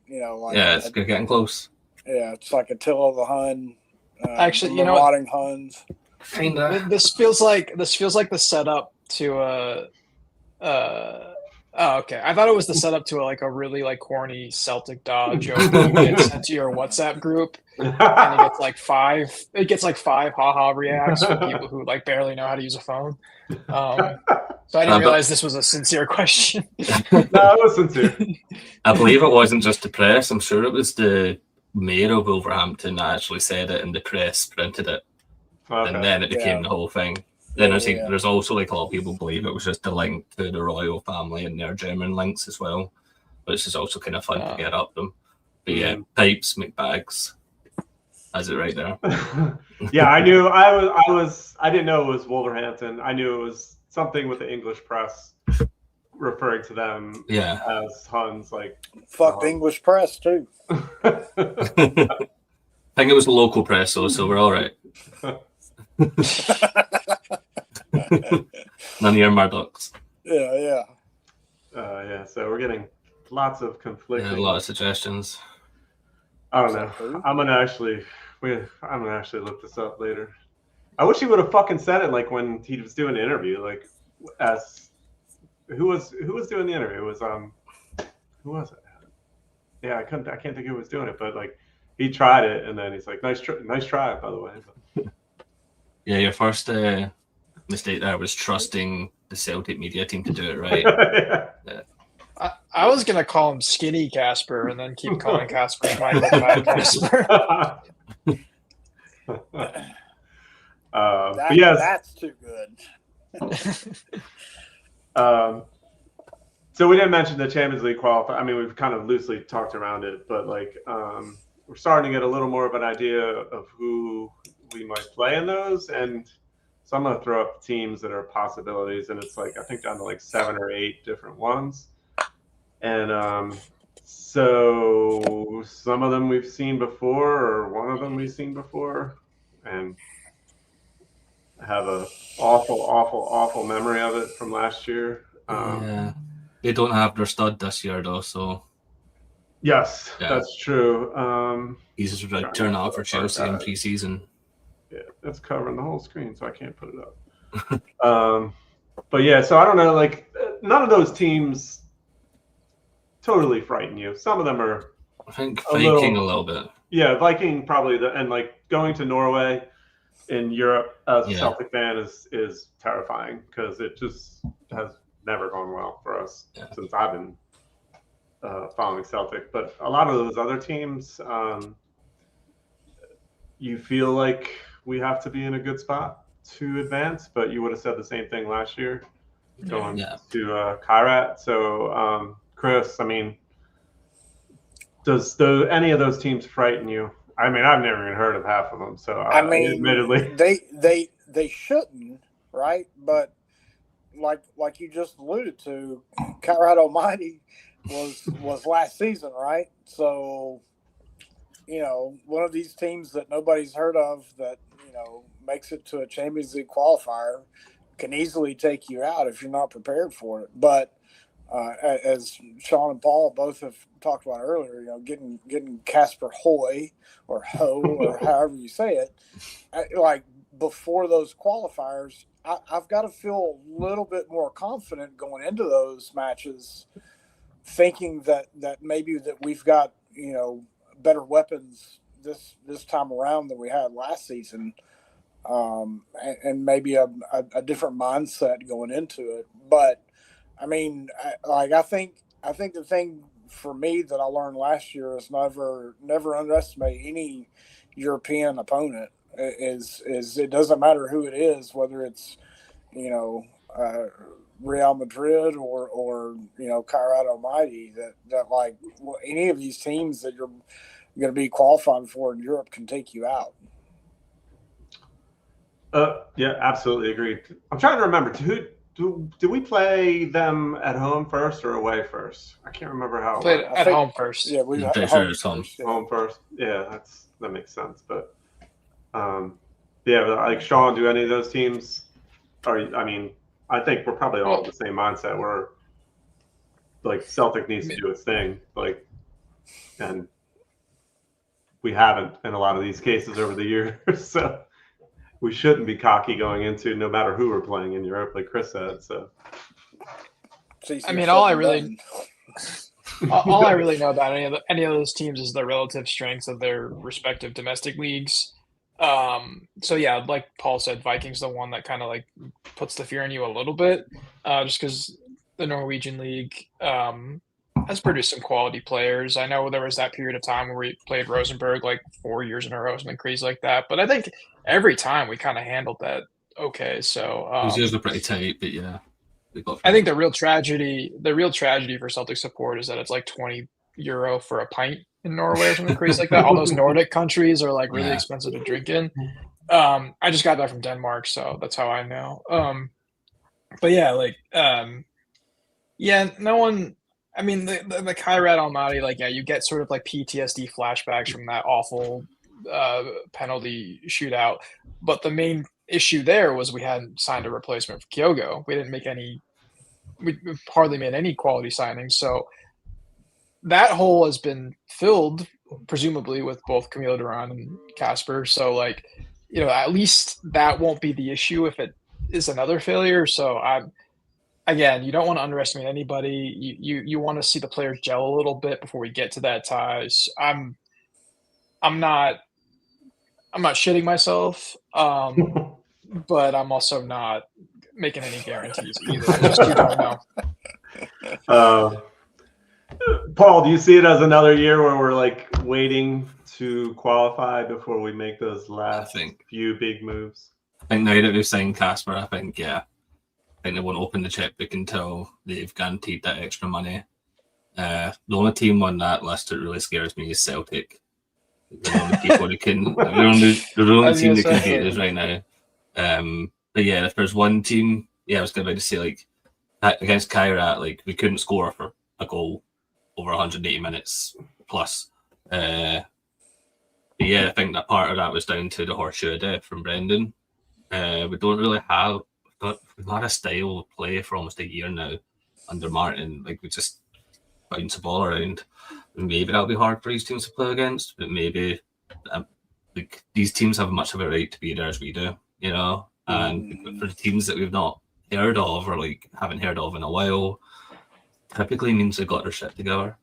like it's getting close. Yeah, it's like Attila the Hun. Actually, marauding Huns. Kinda. This feels like the setup to oh, okay. I thought it was the setup to a really corny Celtic dog joke that you get sent to your WhatsApp group, and it gets like five haha reacts from people who barely know how to use a phone. So I didn't realize this was a sincere question. No, it was sincere. I believe it wasn't just the press. I'm sure it was the mayor of Wolverhampton that actually said it, and the press printed it, and then it became the whole thing. Then there's also a lot of people believe it was just a link to the royal family and their German links as well, which is also kind of fun to get up them. But yeah, pipes, McBags, has it right there. Yeah, I knew I didn't know it was Wolverhampton. I knew it was something with the English press referring to them as Huns. Fuck the English press too. I think it was the local press though, so we're all right. None of your Murdochs. Yeah. So we're getting lots of conflicting. A lot of suggestions. I don't know. I'm gonna actually look this up later. I wish he would have fucking said it when he was doing the interview. Who was doing the interview? It was who was it? Yeah, I can't think who was doing it, but he tried it and then he's like, nice try, by the way. Yeah, your first mistake there was trusting the Celtic media team to do it right. Yeah. I was gonna call him Skinny Casper and then keep calling Casper Michael Fat Casper. But yes, that's too good. So we didn't mention the Champions League qualifier. I mean, we've kind of loosely talked around it, but we're starting to get a little more of an idea of who we might play in those, and so I'm going to throw up teams that are possibilities, and it's I think down to 7 or 8 different ones, and so some of them we've seen before, or one of them we've seen before, and I have a awful memory of it from last year. Yeah, they don't have their stud this year though, so yes, that's true. He's just turned out for Chelsea in pre-season. Yeah, that's covering the whole screen, so I can't put it up. But yeah, so I don't know. None of those teams totally frighten you. Some of them are. I think Viking a little bit. Yeah, Viking probably and going to Norway. in Europe as a Yeah. Celtic fan is terrifying because it just has never gone well for us since I've been following Celtic. But a lot of those other teams, you feel like we have to be in a good spot to advance, but you would have said the same thing last year going to Kairat. So, Chris, I mean, does any of those teams frighten you? I mean, I've never even heard of half of them, so I mean, admittedly, they shouldn't, right? But like you just alluded to, Colorado Almighty was last season, right? So, one of these teams that nobody's heard of that makes it to a Champions League qualifier can easily take you out if you're not prepared for it. But as Shaun and Paul both have talked about earlier, getting Casper Hoy or Ho or however you say it, like before those qualifiers, I've got to feel a little bit more confident going into those matches, thinking that maybe that we've got better weapons this time around than we had last season, and maybe a different mindset going into it. But I mean, I think the thing for me that I learned last year is never underestimate any European opponent. Is it doesn't matter who it is, whether it's Real Madrid or Kairat Almighty, that like any of these teams that you're going to be qualifying for in Europe can take you out. Yeah, absolutely agreed. I'm trying to remember, do we play them at home first or away first? I can't remember how. Played at home first. Yeah, we I'm had sure home it's home. first. Yeah. Home first. Yeah, that makes sense. But yeah, like Shaun, do any of those teams? I mean, I think we're probably all in the same mindset. We're like Celtic needs to do its thing, like, and we haven't in a lot of these cases over the years. So we shouldn't be cocky going into no matter who we're playing in Europe, like Chris said. So I mean, all I really know about any of those teams is the relative strengths of their respective domestic leagues. So yeah, like Paul said, Vikings the one that kind of like puts the fear in you a little bit, just because the Norwegian league has produced some quality players. I know there was that period of time where we played Rosenborg like 4 years in a row, something crazy like that. But I think every time we kind of handled that okay. So those years were pretty tight, but yeah, we got. I think the real tragedy for Celtic support is that it's like €20 for a pint in Norway or something crazy like that. All those Nordic countries are like really expensive to drink in. I just got that from Denmark, so that's how I know. But yeah, like, no one. I mean, the Kairat Almaty, like, yeah, you get sort of like PTSD flashbacks from that awful penalty shootout. But the main issue there was we hadn't signed a replacement for Kyogo. We hardly made any quality signings. So that hole has been filled, presumably, with both Camille Duran and Casper. So, like, at least that won't be the issue if it is another failure. So, again, you don't want to underestimate anybody. You want to see the players gel a little bit before we get to that ties. I'm not shitting myself, but I'm also not making any guarantees either. Just you don't know. Paul, do you see it as another year where we're like waiting to qualify before we make those last few big moves? I think now that we've signed Casper, I think they won't open the checkbook until they've guaranteed that extra money. The only team on that list that really scares me is Celtic. They're the only people who can. They're the only team that can beat us right now. But yeah, if there's one team, I was going to say like against Kairat, like we couldn't score for a goal over 180 minutes plus. But yeah, I think that part of that was down to the horseshoe of death from Brendan. We don't really have. We've had a style of play for almost a year now under Martin. Like we just bounce the ball around. And maybe that'll be hard for these teams to play against, but maybe like these teams have much of a right to be there as we do, And for the teams that we've not heard of or like haven't heard of in a while, typically means they got their shit together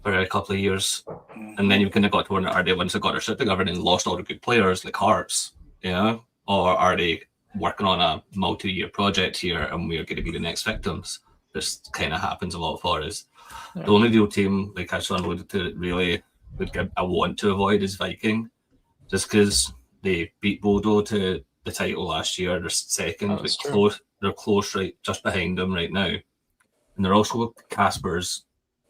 for a couple of years, and then you kind of got to where are they once they got their shit together and then lost all the good players like Hearts. You know, or are they working on a multi-year project here, and we're going to be the next victims? This kind of happens a lot for us. Yeah. The only real team, like I alluded to, that really I want to avoid is Viking, just because they beat Bodo to the title last year. They're second, Oh, that's true. close. They're close, right, just behind them right now, and they're also Casper's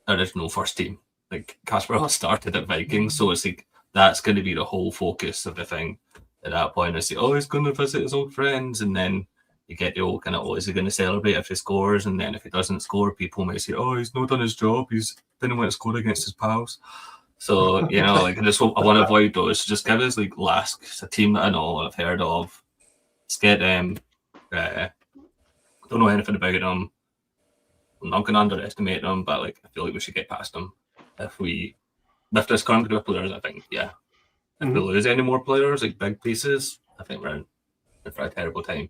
original first team. Like Casper all started at Viking, so it's like that's going to be the whole focus of the thing. At that point, I say, oh, he's going to visit his old friends, and then you get the old kind of, oh, is he going to celebrate if he scores? And then if he doesn't score, people might say, oh, he's not done his job. He's didn't want to score against his pals. So, you know, like I want to avoid those. Just give us like Lask. It's a team that I know, I've heard of. Let's get them. Don't know anything about them. I'm not going to underestimate them, but like I feel like we should get past them. If this current group of players, I think, yeah. If we lose any more players, like big pieces, I think we're in for a terrible time.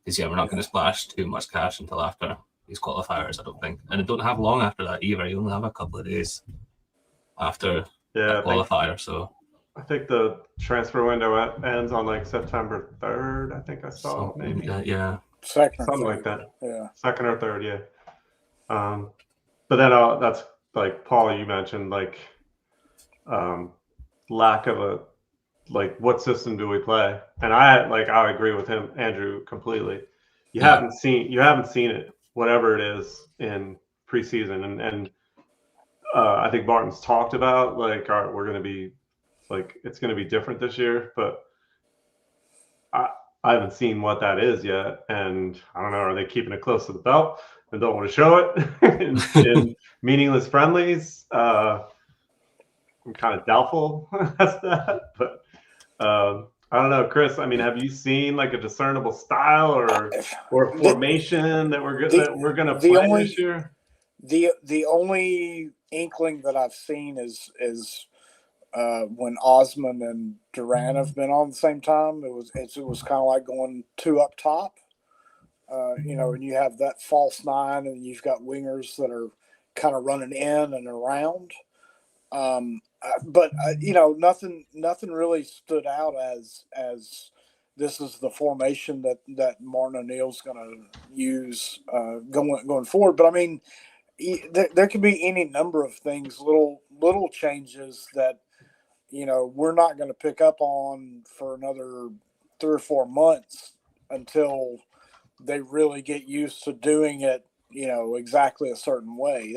Because, yeah, we're not going to splash too much cash until after these qualifiers, I don't think. And they don't have long after that either. You only have a couple of days after the qualifier. I think the transfer window ends on like September 3rd, I think I saw. Maybe. Yeah. Something like that. Yeah. 2nd or 3rd, yeah. But then that's like Paul, you mentioned like lack of a like what system do we play? And I agree with him, Andrew, completely. You haven't seen it, whatever it is in preseason, and I think Barton's talked about like we're going to be like it's going to be different this year, but I haven't seen what that is yet, and I don't know. Are they keeping it close to the belt and don't want to show it in meaningless friendlies? I'm kind of doubtful as that, but I don't know, Chris. I mean, have you seen like a discernible style or formation that we're going to play this year? The only inkling that I've seen is when Osman and Duran have been on at the same time. It was kind of like going two up top, you know, and you have that false nine, and you've got wingers that are kind of running in and around. But you know, nothing really stood out as this is the formation that Martin O'Neill's going to use going forward. But I mean, there could be any number of things, little changes that, you know, we're not going to pick up on for another 3 or 4 months until they really get used to doing it, you know, exactly a certain way.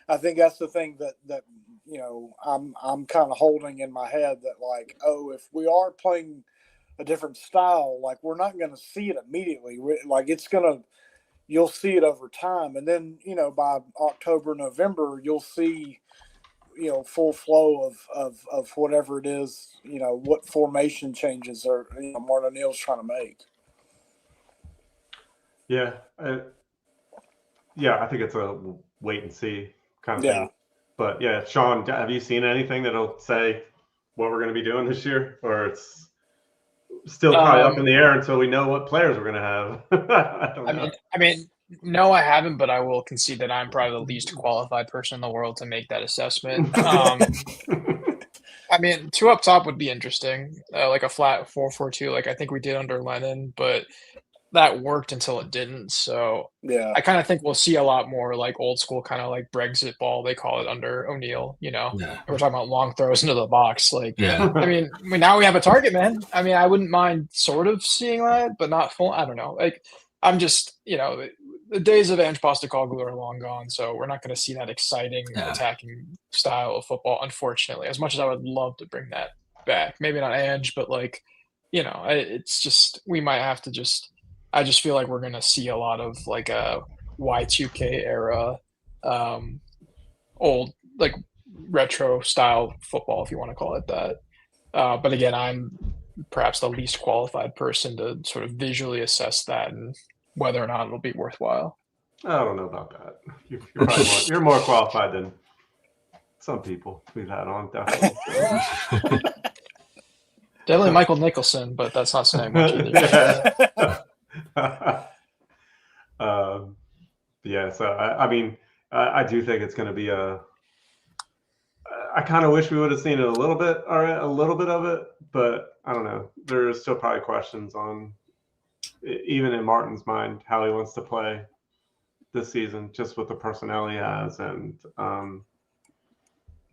I think that's the thing that you know, I'm kind of holding in my head, that like, oh, if we are playing a different style, like we're not going to see it immediately. Like you'll see it over time. And then, you know, by October, November, you'll see, you know, full flow of whatever it is, you know, what formation changes are, you know, Martin O'Neill's trying to make. Yeah. I think it's a wait and see kind of thing. But yeah, Shaun, have you seen anything that'll say what we're going to be doing this year, or it's still probably up in the air until we know what players we're going to have? I don't know. I mean, no, I haven't, but I will concede that I'm probably the least qualified person in the world to make that assessment. I mean, 2 up top would be interesting, like a flat 4-4-2, like I think we did under Lennon, but that worked until it didn't. So yeah, I kind of think we'll see a lot more like old school, kind of like Brexit ball, they call it, under O'Neill. You know, we're talking about long throws into the box. Like, I mean, now we have a target, man. I mean, I wouldn't mind sort of seeing that, but not full. I don't know. Like, I'm just, you know, the days of Ange Postecoglou are long gone, so we're not going to see that exciting attacking style of football, unfortunately. As much as I would love to bring that back, maybe not Ange, but like, you know, it's just, we might have to just. I just feel like we're going to see a lot of like a Y2K era, old, like retro style football, if you want to call it that. But again, I'm perhaps the least qualified person to sort of visually assess that and whether or not it'll be worthwhile. I don't know about that. You're probably you're more qualified than some people we've had on, definitely. Definitely Michael Nicholson, but that's not saying much either. Yeah, so I mean, I do think it's going to be I kind of wish we would have seen it a little bit of it, but I don't know. There's still probably questions on, even in Martin's mind, how he wants to play this season, just with the personnel he has. And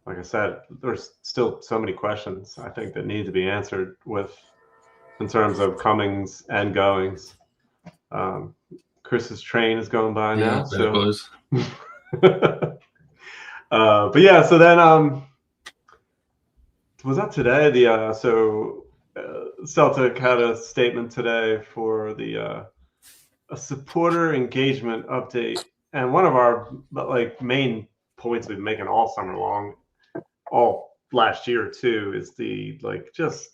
like I said, there's still so many questions I think that need to be answered in terms of comings and goings. Chris's train is going by now. There it goes. But yeah, so then was that today? Celtic had a statement today for a supporter engagement update, and one of our main points we've been making all summer long, all last year too, is the just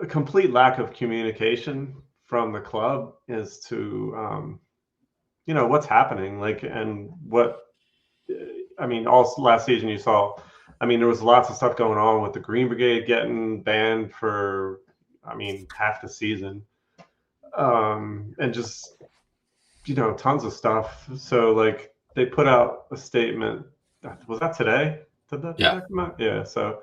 a complete lack of communication from the club as to what's happening, and what all last season you saw. There was lots of stuff going on with the Green Brigade getting banned for half the season, and just tons of stuff. So they put out a statement. Was that today? Did that come out? Yeah. So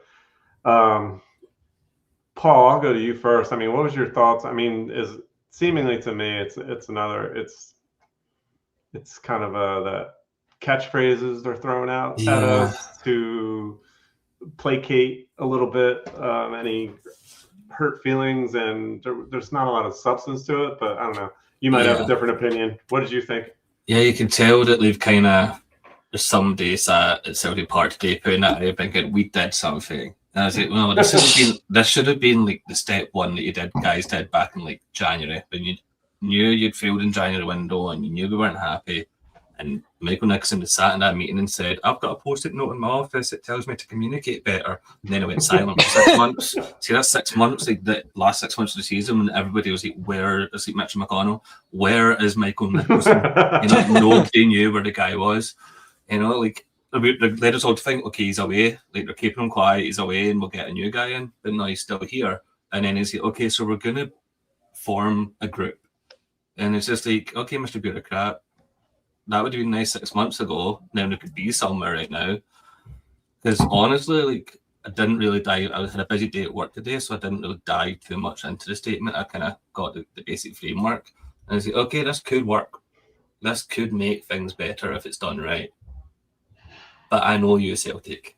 Paul, I'll go to you first. What was your thoughts? Is seemingly to me it's kind of that catchphrases they're throwing out at us to placate a little bit any hurt feelings, and there's not a lot of substance to it. But I don't know. You might have a different opinion. What did you think? Yeah, you can tell that they've kind of. There's some days at Celtic Park today putting that out thinking we did something. And I was like, well, this should have been the step one that guys did back in January, when you knew you'd failed in January window and you knew we weren't happy. And Michael Nixon had sat in that meeting and said, I've got a post-it note in my office that tells me to communicate better. And then it went silent for 6 months. See, that's 6 months, the last 6 months of the season, when everybody was like, where is Mitchell McConnell? Where is Michael Nicholson? Nobody knew where the guy was. They led us all to think, okay, he's away. They're keeping him quiet, he's away, and we'll get a new guy in. But no, he's still here. And then he's like, okay, so we're going to form a group. And it's just like, okay, Mr. Bureaucrat, that would have been nice 6 months ago. Then we could be somewhere right now. Because honestly, I didn't really dive. I had a busy day at work today, so I didn't really dive too much into the statement. I kind of got the basic framework. And I was like, okay, this could work. This could make things better if it's done right. But I know you, Celtic,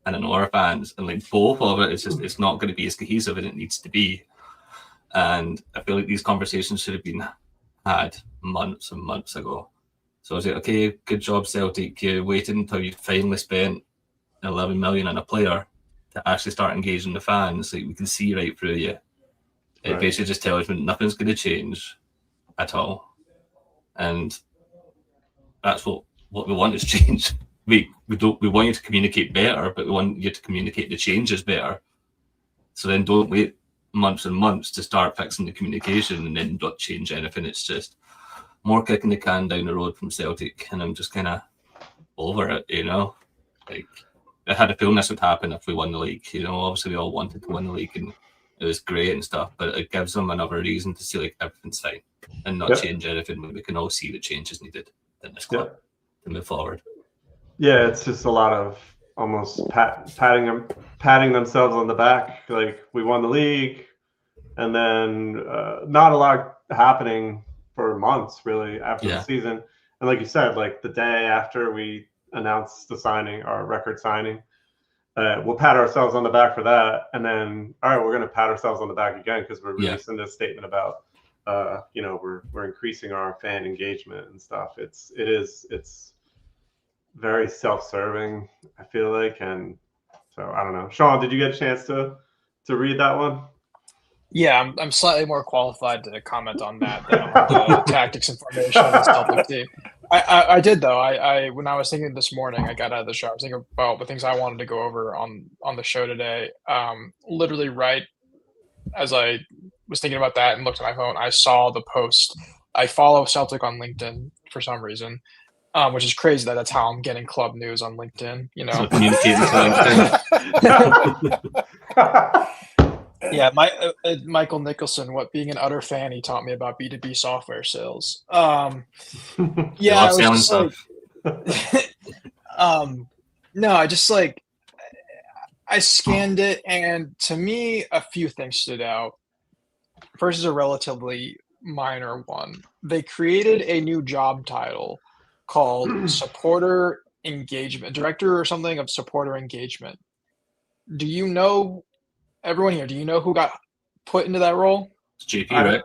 and I know our fans, and both of it, it's not going to be as cohesive as it needs to be. And I feel like these conversations should have been had months and months ago. So I was like, okay, good job, Celtic. You waited until you finally spent 11 million on a player to actually start engaging the fans. We can see right through you. It basically just tells me nothing's going to change at all. And that's what we want is change. We want you to communicate better, but we want you to communicate the changes better. So then don't wait months and months to start fixing the communication and then not change anything. It's just more kicking the can down the road from Celtic, and I'm just kind of over it, I had a feeling this would happen if we won the league. Obviously we all wanted to win the league and it was great and stuff, but it gives them another reason to see everything's fine and not change anything when we can all see the changes needed in this club to move forward. Yeah, it's just a lot of almost patting themselves on the back, we won the league, and then not a lot happening for months really after the season. And like you said, the day after we announced the signing, our record signing, we'll pat ourselves on the back for that, and then all right, we're going to pat ourselves on the back again because we're releasing this statement about we're increasing our fan engagement and stuff. It's very self-serving, I feel like. And so I don't know. Shaun, did you get a chance to read that one? Yeah, I'm slightly more qualified to comment on that than on the tactics and formation of the Celtic team. I did though. I when I was thinking this morning, I got out of the show. I was thinking about the things I wanted to go over on the show today. Literally right as I was thinking about that and looked at my phone, I saw the post. I follow Celtic on LinkedIn for some reason. Which is crazy that's how I'm getting club news on LinkedIn, So communicating Yeah, Michael Nicholson, being an utter fan, he taught me about B2B software sales. I was just No, I just like I scanned it, and to me, a few things stood out. First is a relatively minor one. They created a new job title called supporter engagement, director or something of supporter engagement. Do you know, everyone here, do you know who got put into that role? It's JP, I right?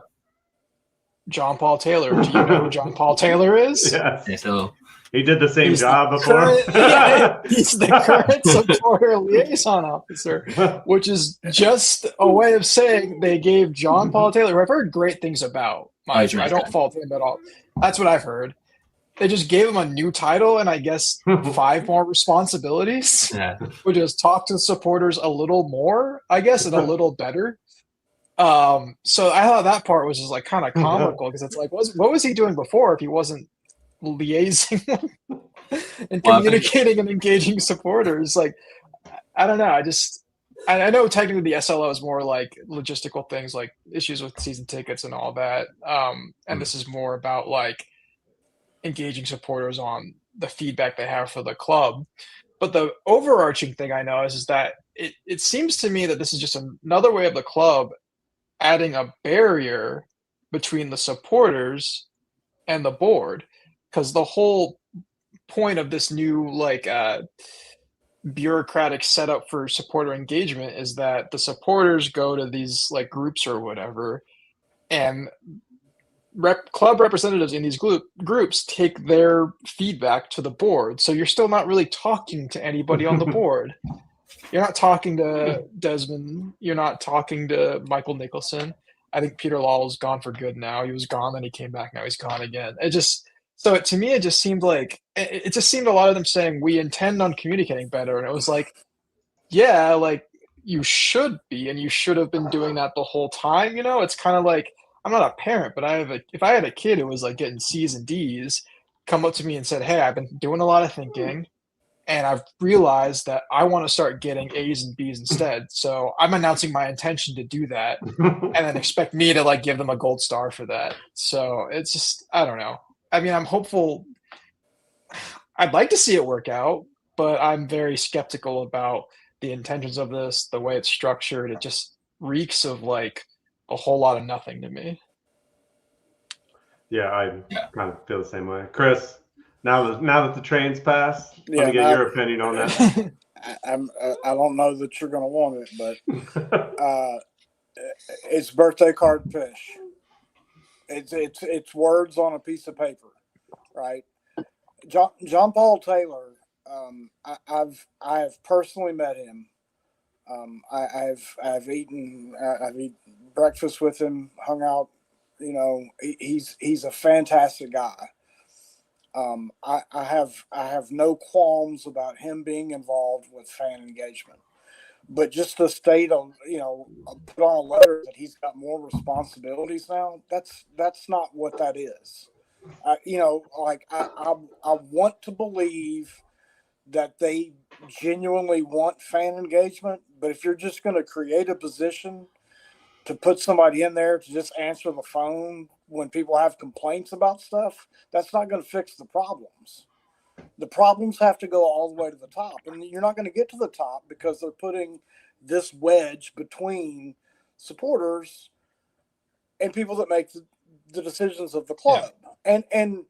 John Paul Taylor. Do you know who John Paul Taylor is? Yes. Yeah, so He did the same He's the job before. current, yeah, he's the current supporter liaison officer, which is just a way of saying they gave John Paul Taylor, who I've heard great things about, mind he's you. I nice don't guy. fault him at all. That's what I've heard. They just gave him a new title and I guess 5 more responsibilities, Yeah. which is talk to supporters a little more, I guess, and a little better. So I thought that part was just like kind of comical because it's like, what was he doing before if he wasn't liaising and Well, I think- communicating and engaging supporters? Like, I don't know. I know technically the SLO is more like logistical things like issues with season tickets and all that. And this is more about like engaging supporters on the feedback they have for the club. But the overarching thing I know is that it seems to me that this is just another way of the club adding a barrier between the supporters and the board, because the whole point of this new like bureaucratic setup for supporter engagement is that the supporters go to these like groups or whatever, and club representatives in these groups take their feedback to the board. So you're still not really talking to anybody on the board. You're not talking to Desmond. You're not talking to Michael Nicholson. I think Peter Lawl's gone for good now. He was gone, then he came back. Now he's gone again. To me, it just seemed like it just seemed a lot of them saying we intend on communicating better, and it was like, yeah, like you should be, and you should have been doing that the whole time. You know, it's kind of like I'm not a parent, but if I had a kid who was like getting C's and D's, come up to me and said, "Hey, I've been doing a lot of thinking, and I've realized that I want to start getting A's and B's instead. So I'm announcing my intention to do that, and then expect me to like give them a gold star for that." So it's just I don't know. I mean, I'm hopeful. I'd like to see it work out, but I'm very skeptical about the intentions of this, the way it's structured. It just reeks of like a whole lot of nothing to me. Yeah, I kind of feel the same way. Chris, now that the train's passed, Yeah, let me get your opinion on that. I don't know that you're going to want it, but it's birthday card fish. It's words on a piece of paper, right? John Paul Taylor. I have personally met him. I've eaten breakfast with him, hung out. You know, he's a fantastic guy. I have no qualms about him being involved with fan engagement, but just the state of, put on a letter that he's got more responsibilities now. That's not what that is. I want to believe that they genuinely want fan engagement, but if you're just going to create a position to put somebody in there to just answer the phone when people have complaints about stuff, that's not going to fix the problems. The problems have to go all the way to the top, and you're not going to get to the top because they're putting this wedge between supporters and people that make the decisions of the club. Yeah. And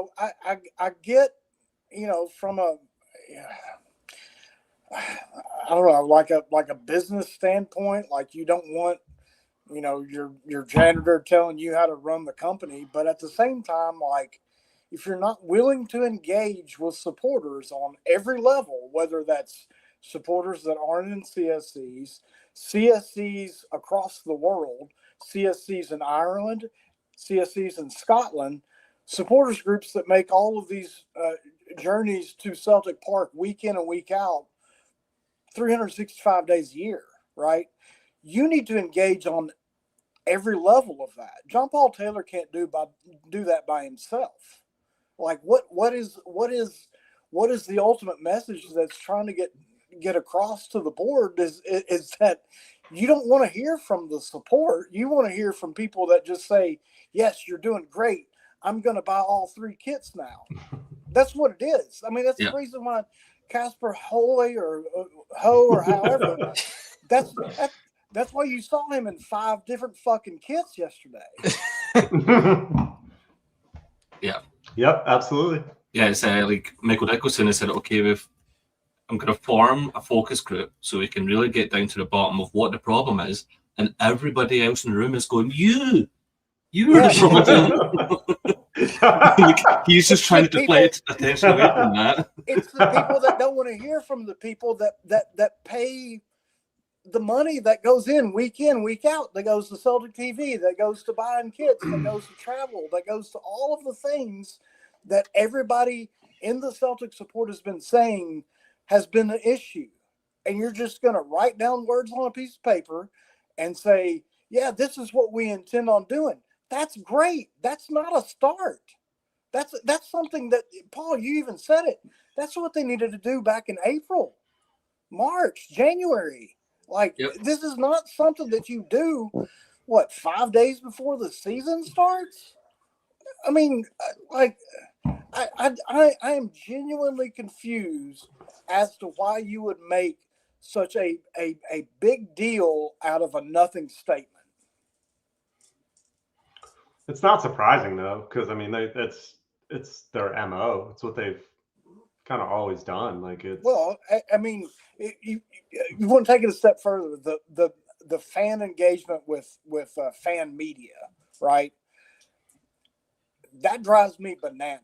I get, from a, I don't know, like a business standpoint, like you don't want, your janitor telling you how to run the company. But at the same time, like, if you're not willing to engage with supporters on every level, whether that's supporters that aren't in CSCs, CSCs across the world, CSCs in Ireland, CSCs in Scotland, supporters groups that make all of these journeys to Celtic Park week in and week out, 365 days a year, right? You need to engage on every level of that. John Paul Taylor can't do that by himself. Like what is the ultimate message that's trying to get across to the board is that you don't want to hear from the support. You want to hear from people that just say, "Yes, you're doing great. I'm going to buy all 3 kits now." That's what it is. I mean, that's the reason why Casper Hoy or Ho or however. That's why you saw him in 5 different fucking kits yesterday. Yeah. Yep, absolutely. Yeah, it's like Michael Nicholson has said, okay, I'm going to form a focus group so we can really get down to the bottom of what the problem is, and everybody else in the room is going, you're the problem. He's just trying to deflect attention away from that. It's the people that don't want to hear from the people that pay the money that goes in, week out, that goes to Celtic TV, that goes to buying kits, that goes to travel, that goes to all of the things that everybody in the Celtic support has been saying has been an issue. And you're just going to write down words on a piece of paper and say, yeah, this is what we intend on doing. That's great. That's not a start. That's something that, Paul, you even said it. That's what they needed to do back in April, March, January. Like, yep. This is not something that you do, 5 days before the season starts? I mean, like, I am genuinely confused as to why you would make such a big deal out of a nothing statement. It's not surprising though, because I mean, it's their MO. It's what they've kind of always done. Like it's I mean, you want to take it a step further. The fan engagement with fan media, right? That drives me bananas.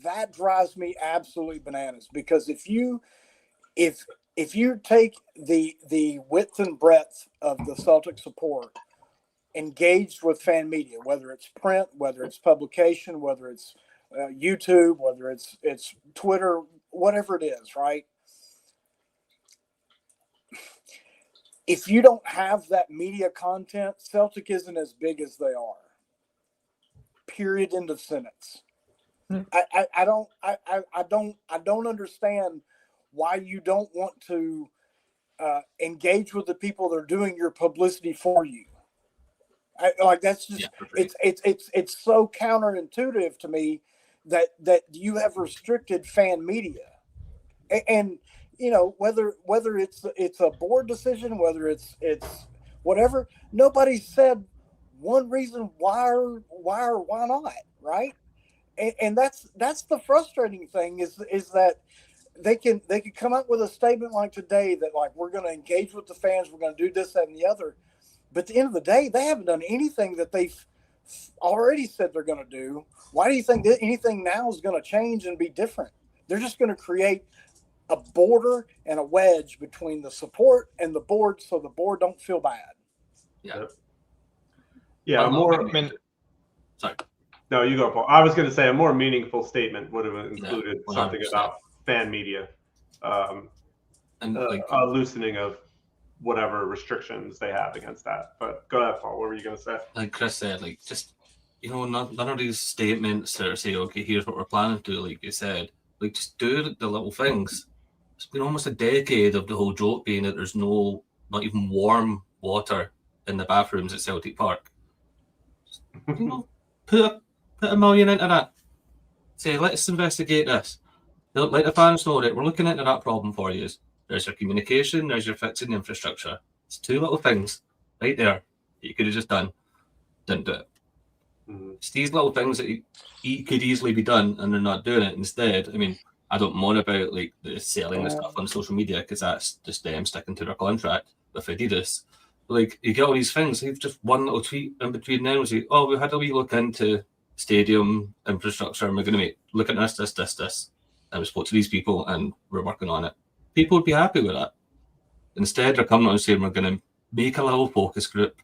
That drives me absolutely bananas, because if you take the width and breadth of the Celtic support engaged with fan media, whether it's print, whether it's publication, whether it's YouTube, whether it's Twitter, whatever it is, right? If you don't have that media content, Celtic isn't as big as they are. Period. End of sentence. I don't understand why you don't want to engage with the people that are doing your publicity for you. That's just it's so counterintuitive to me that you have restricted fan media, and you know whether it's a board decision, whether it's whatever. Nobody said one reason why or why not, right? And that's the frustrating thing is that they can come up with a statement like today that like we're going to engage with the fans, we're going to do this, that, and the other. But at the end of the day, they haven't done anything that they've already said they're going to do. Why do you think that anything now is going to change and be different? They're just going to create a border and a wedge between the support and the board, so the board don't feel bad. Yeah. Yeah. Sorry. No, you go, Paul. I was going to say a more meaningful statement would have included something about fan media, and a loosening of whatever restrictions they have against that. But go ahead, Paul. What were you going to say? Like Chris said, like just none of these statements that say, okay, here's what we're planning to do. Like you said, like just do the little things. It's been almost a decade of the whole joke being that there's not even warm water in the bathrooms at Celtic Park. Put a million into that. Say, let's investigate this. Let the fans know that we're looking into that problem for you. There's your communication, there's your fixing the infrastructure. It's 2 little things right there that you could have just done. Didn't do it. Mm-hmm. It's these little things that could easily be done and they're not doing it. Instead, I mean, I don't moan about like the selling the stuff on social media because that's just them sticking to their contract with Adidas. Like you get all these things, you've just one little tweet in between them and say, oh, we had a wee look into stadium infrastructure and we're going to look at this. And we spoke to these people and we're working on it. People would be happy with that. Instead, they're coming on and saying we're going to make a little focus group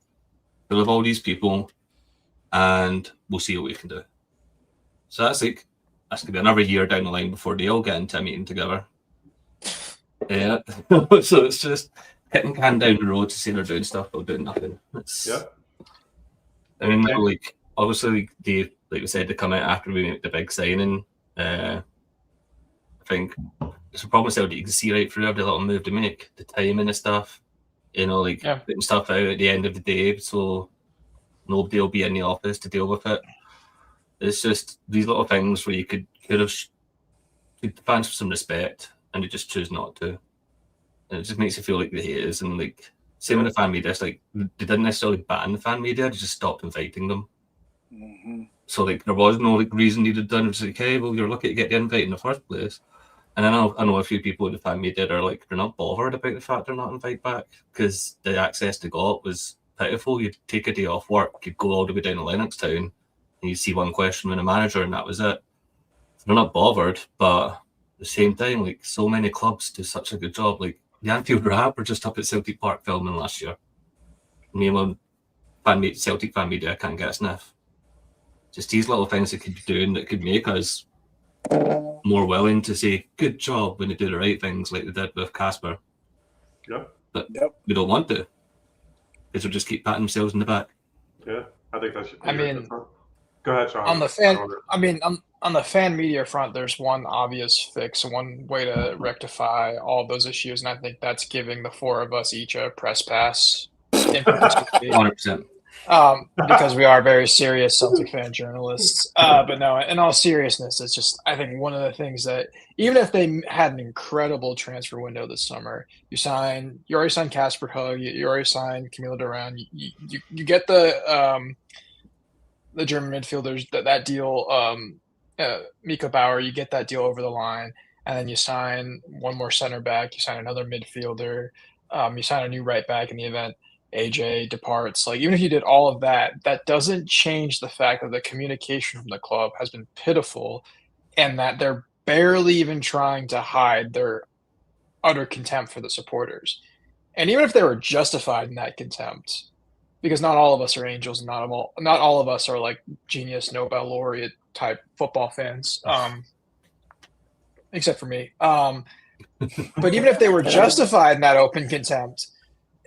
full of all these people and we'll see what we can do. So that's going to be another year down the line before they all get into a meeting together. Yeah. So it's just hitting can down the road to say they're doing stuff but doing nothing. I mean, like obviously they, like we said, they come out after we make the big signing. I think it's a problem with Celtic. You can see right through every little move they make, the timing and stuff. Putting stuff out at the end of the day, so nobody will be in the office to deal with it. It's just these little things where you could have treated the fans with some respect and they just choose not to. And it just makes you feel like they hate us. And like, same with the fan media, it's like they didn't necessarily ban the fan media, they just stopped inviting them. Mm-hmm. So like there was no like reason needed done. It's like, hey, well, you're lucky to get the invite in the first place. And I know a few people in the fan media are like, they're not bothered about the fact they're not invited back because the access they got was pitiful. You'd take a day off work, you'd go all the way down to Lennoxtown, and you'd see one question with a manager, and that was it. They're not bothered, but at the same time, like so many clubs do such a good job. Like the Anfield Rap were just up at Celtic Park filming last year. Meanwhile, Celtic fan media can't get a sniff. Just these little things they could be doing that could make us more willing to say good job when they do the right things, like they did with Casper. Yep. But we don't want to, because they'll just keep patting themselves in the back. Yeah, I think that should. I mean, go ahead, Shaun. on the fan media front, there's one obvious fix, one way to rectify all of those issues, and I think that's giving the four of us each a press pass. 100%. Because we are very serious Celtic fan journalists. But no, in all seriousness, it's just, I think one of the things that, even if they had an incredible transfer window this summer, you already signed Casper Hug, you already signed Camilo Duran, you get the German midfielders, that deal, Miko Bauer, you get that deal over the line, and then you sign one more center back, you sign another midfielder, you sign a new right back in the event AJ departs. Like, even if you did all of that, that doesn't change the fact that the communication from the club has been pitiful, and that they're barely even trying to hide their utter contempt for the supporters. And even if they were justified in that contempt, because not all of us are angels, and not all of us are like genius Nobel laureate type football fans, except for me. But even if they were justified in that open contempt,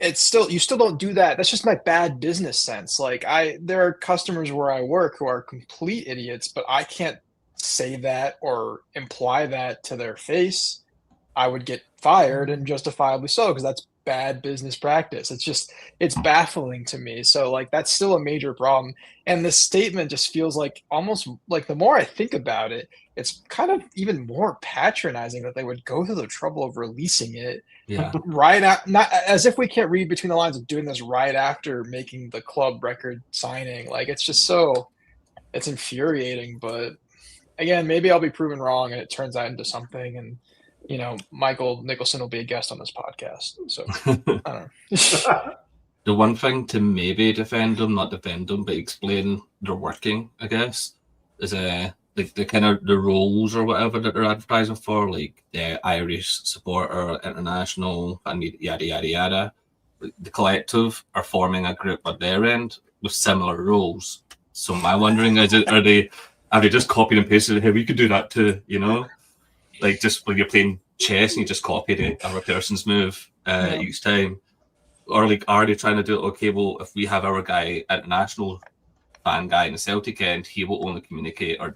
you still don't do that. That's just my bad business sense. Like, there are customers where I work who are complete idiots, but I can't say that or imply that to their face. I would get fired, and justifiably so, because that's bad business practice. It's baffling to me. So like, that's still a major problem. And this statement just feels like, almost like, the more I think about it, it's kind of even more patronizing that they would go through the trouble of releasing it. Yeah. Not as if we can't read between the lines of doing this right after making the club record signing. Like, it's just it's infuriating. But again, maybe I'll be proven wrong and it turns out into something, and Michael Nicholson will be a guest on this podcast. So I don't know. The one thing to maybe not defend them, but explain their working, I guess, is like the kind of the roles or whatever that they're advertising for, like the Irish supporter, international, and yada yada yada. The collective are forming a group at their end with similar roles. So my wondering is, are they just copied and pasted? Hey, we could do that too, like just when you're playing chess and you just copy the other person's move each time, or like, are they trying to do it? Okay, well, if we have our guy, international fan guy in the Celtic end, he will only communicate, or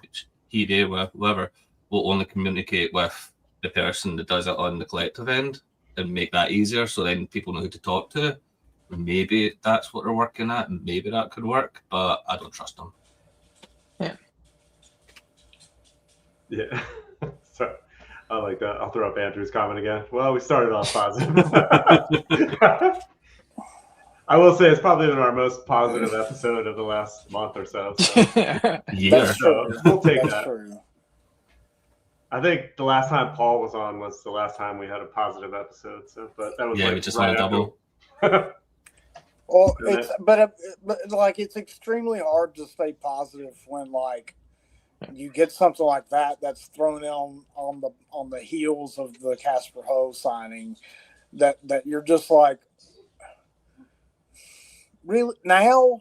they, whoever, will only communicate with the person that does it on the collective end, and make that easier, so then people know who to talk to. Maybe that's what they're working at, and maybe that could work, but I don't trust them. Yeah. So I like that. I'll throw up Andrew's comment again. Well, we started off positive. I will say it's probably been our most positive episode of the last month or so. Yeah. So we'll take that. True. I think the last time Paul was on was the last time we had a positive episode. So, but that was we just want a double. Well, but it's extremely hard to stay positive when like you get something like that's thrown in on the heels of the Casper Ho signing, that you're just like, really now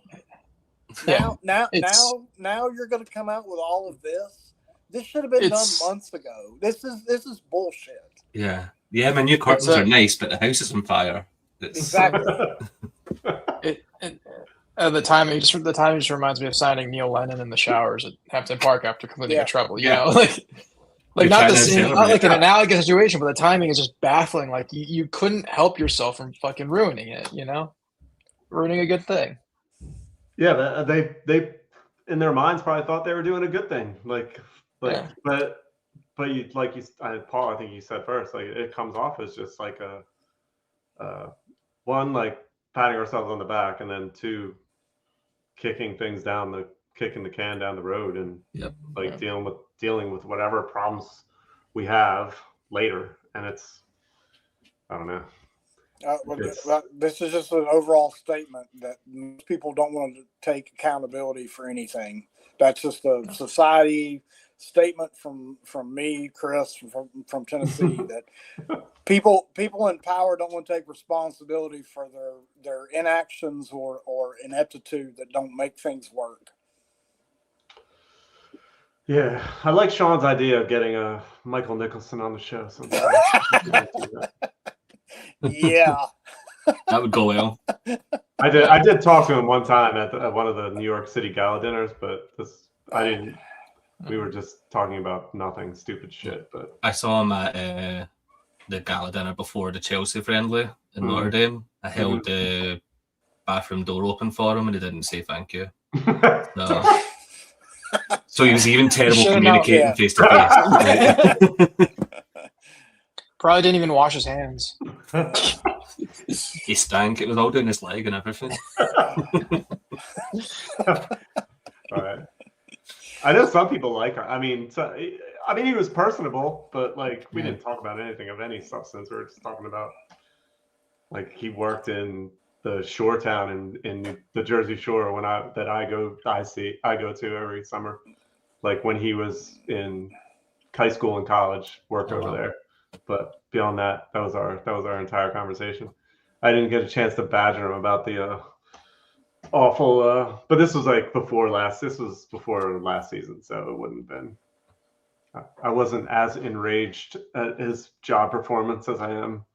you're going to come out with all of this. This should have been done months ago. This is bullshit. Yeah, my new curtains are nice, but the house is on fire. Exactly. The timing just reminds me of signing Neil Lennon in the showers at Hampton Park after completing a treble. You know, like not the same, not like an analogous situation, but the timing is just baffling. Like you couldn't help yourself from fucking ruining it. Ruining a good thing. Yeah, they in their minds probably thought they were doing a good thing. But but Paul, I think you said first, like it comes off as just like a one, like patting ourselves on the back, and then two, kicking the can down the road, and like dealing with whatever problems we have later. And it's, I don't know. This is just an overall statement that most people don't want to take accountability for anything. That's just a society statement from me, Chris, from Tennessee, that people in power don't want to take responsibility for their inactions or ineptitude that don't make things work. Yeah, I like Shaun's idea of getting a Michael Nicholson on the show sometime. Yeah, That would go well. I did talk to him one time at one of the New York City gala dinners, but I didn't. We were just talking about nothing, stupid shit. But I saw him at the gala dinner before the Chelsea friendly in Notre Dame. I held the bathroom door open for him, and he didn't say thank you. So he was even terrible communicating face to face. Probably didn't even wash his hands. He stank. It was all down his leg and everything. All right. I know some people like her. I mean, he was personable, but like we didn't talk about anything of any substance. We were just talking about like he worked in the shore town in the Jersey Shore I go to every summer. Like when he was in high school and college, worked over there. But beyond that, that was our entire conversation. I didn't get a chance to badger him about the awful. But this was before last season, so it wouldn't have been. I wasn't as enraged at his job performance as I am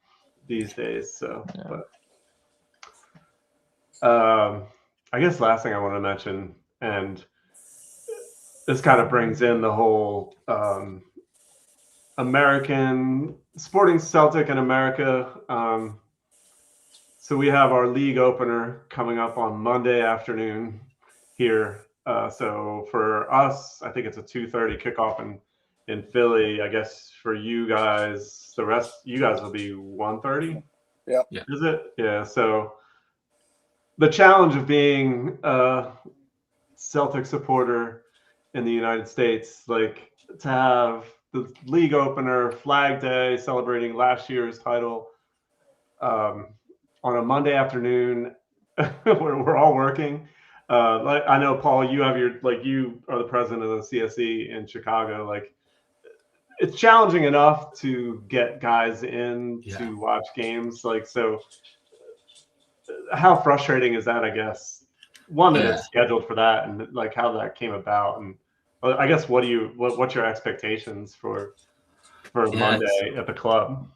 these days. So, but I guess last thing I want to mention, and this kind of brings in the whole American sporting Celtic in America. So we have our league opener coming up on Monday afternoon here. So for us, I think it's a 2:30 kickoff in Philly. I guess for you guys, you guys will be 1:30. Yeah. Is it? Yeah. So the challenge of being a Celtic supporter in the United States, like to have the league opener, Flag Day, celebrating last year's title, on a Monday afternoon where we're all working. Like I know, Paul, you are the president of the CSE in Chicago. Like it's challenging enough to get guys in to watch games. Like, so how frustrating is that, I guess? One, that it's scheduled for that, and like how that came about. And I guess what's your expectations for Monday at the club?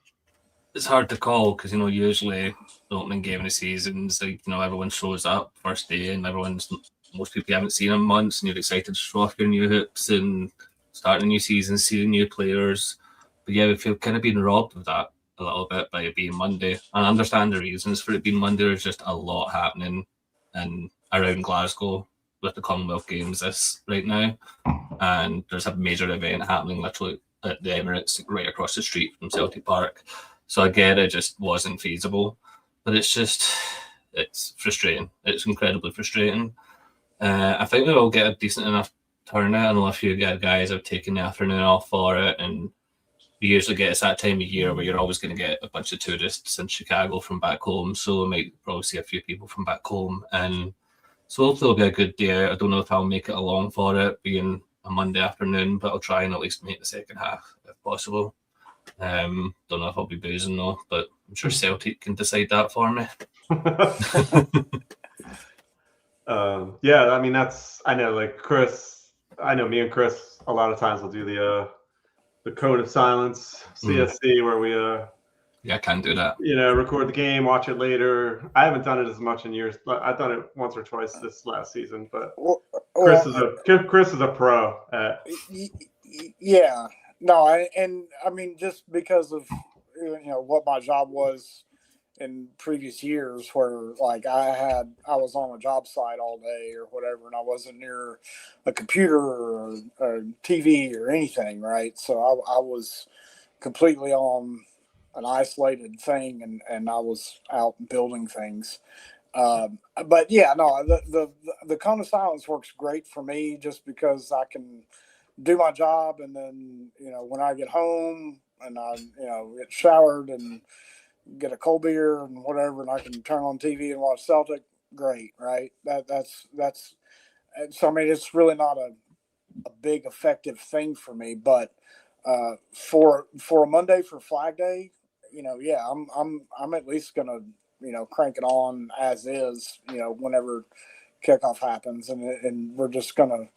It's hard to call because usually the opening game of the season is like everyone shows up first day and most people you haven't seen in months and you're excited to show off your new hoops and start a new season, seeing new players. But yeah, we feel kind of being robbed of that a little bit by it being Monday. And I understand the reasons for it being Monday. There's just a lot happening and around Glasgow with the Commonwealth Games right now, and there's a major event happening literally at the Emirates right across the street from Celtic Park. So I get it just wasn't feasible, but it's frustrating. It's incredibly frustrating. I think we will get a decent enough turnout. I know a few guys have taken the afternoon off for it, and we usually get it's that time of year where you're always going to get a bunch of tourists in Chicago from back home. So we might probably see a few people from back home, and so hopefully it'll be a good day out. I don't know if I'll make it along for it, being a Monday afternoon, but I'll try and at least make the second half if possible. Don't know if I'll be boozing though, but I'm sure Celtic can decide that for me. Yeah, I mean I know like Chris. I know me and Chris a lot of times will do the code of silence CSC where we I can't do that. Record the game, watch it later. I haven't done it as much in years, but I've done it once or twice this last season. But Chris is a pro at. Yeah. No, and I mean, just because of what my job was in previous years where like I was on a job site all day or whatever, and I wasn't near a computer or TV or anything, right? So I was completely on an isolated thing, and I was out building things. But yeah, no, the cone of silence works great for me just because I can do my job, and then when I get home and I get showered and get a cold beer and whatever, and I can turn on TV and watch Celtic. Great, right? That's so. I mean, it's really not a big effective thing for me, but for a Monday for Flag Day, yeah, I'm at least gonna crank it on as is, whenever kickoff happens, and we're just gonna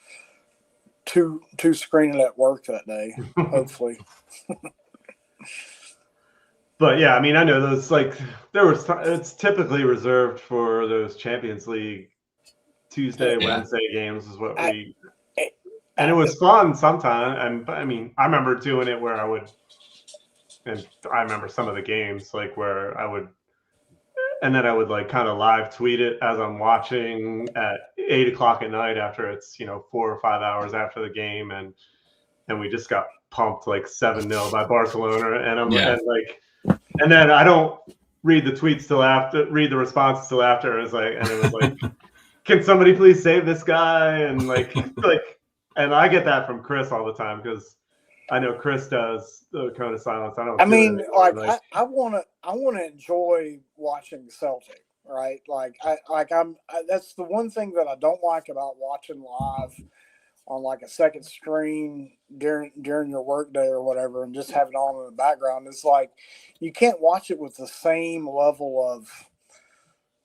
two screen it at work that day, hopefully. But yeah, I mean, I know those it's typically reserved for those Champions League Tuesday, Wednesday games is what and it was fun sometime. And I mean, I remember doing it where and I remember some of the games like where I would like kind of live tweet it as I'm watching at 8:00 at night after it's 4 or 5 hours after the game, and we just got pumped like 7-0 by Barcelona, and and then I don't read the tweets read the responses till after. It was like, can somebody please save this guy? And like and I get that from Chris all the time because I know Chris does the cone of silence. I don't. I want to enjoy watching Celtic, right? That's the one thing that I don't like about watching live on like a second screen during your work day or whatever, and just have it on in the background. It's like you can't watch it with the same level of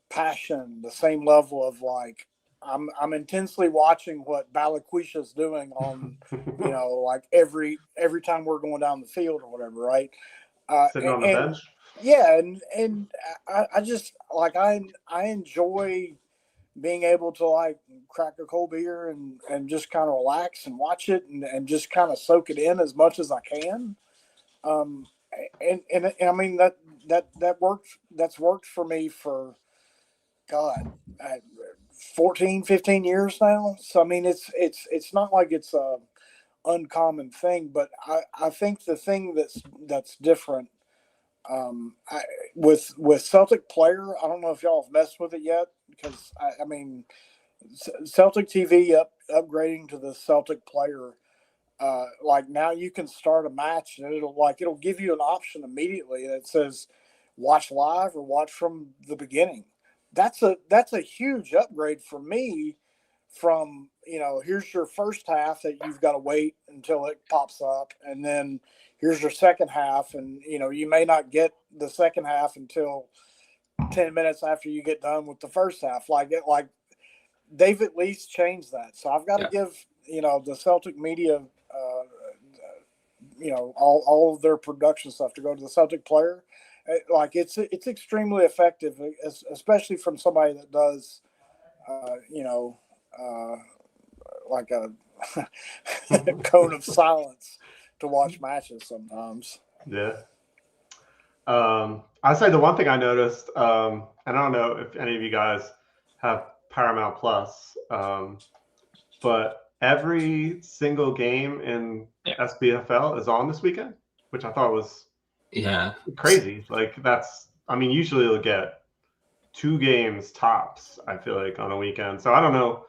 passion, the same level of like I'm intensely watching what Balikwisha's doing on like every time we're going down the field or whatever, right? Sitting on the bench. Yeah, and I just like I enjoy being able to like crack a cold beer and just kind of relax and watch it and just kind of soak it in as much as I can. And I mean that worked. That's worked for me for 14, 15 years now. So I mean it's not like it's a uncommon thing, but I think the thing that's different with Celtic Player, I don't know if y'all have messed with it yet, because I mean Celtic TV upgrading to the Celtic Player. Like now you can start a match and it'll give you an option immediately that says watch live or watch from the beginning. That's a huge upgrade for me from, here's your first half that you've got to wait until it pops up, and then here's your second half, and you may not get the second half until 10 minutes after you get done with the first half. Like they've at least changed that. So I've got to give the Celtic media all of their production stuff to go to the Celtic Player. Like it's extremely effective, especially from somebody that does like a cone of silence to watch matches sometimes. Yeah. I say the one thing I noticed, and I don't know if any of you guys have Paramount Plus, but every single game in SPFL is on this weekend, which I thought was crazy. Like usually you'll get 2 games tops, I feel like, on a weekend. So I don't know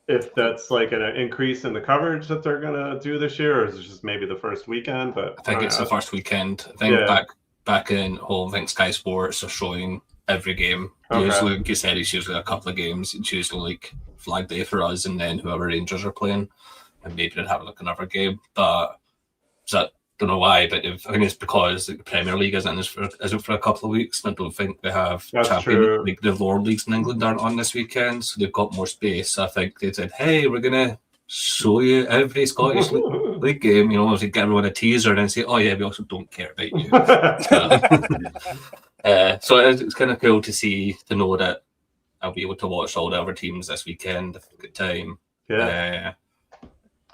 if that's like an increase in the coverage that they're gonna do this year, or is it just maybe the first weekend? But I think it's the first weekend. I think back in home, I think Sky Sports are showing every game. Okay. Usually, like you said, it's usually a couple of games. It's usually like Flag Day for us, and then whoever Rangers are playing, and maybe they'd have like another game. But don't know why, but I think it's because the Premier League isn't for a couple of weeks. I don't think they have like the lower leagues in England aren't on this weekend, so they've got more space. So I think they said, "Hey, we're gonna show you every Scottish league game." To get everyone a teaser and then say, "Oh yeah, we also don't care about you." So it's kind of cool to know that I'll be able to watch all the other teams this weekend if I've got time. Yeah.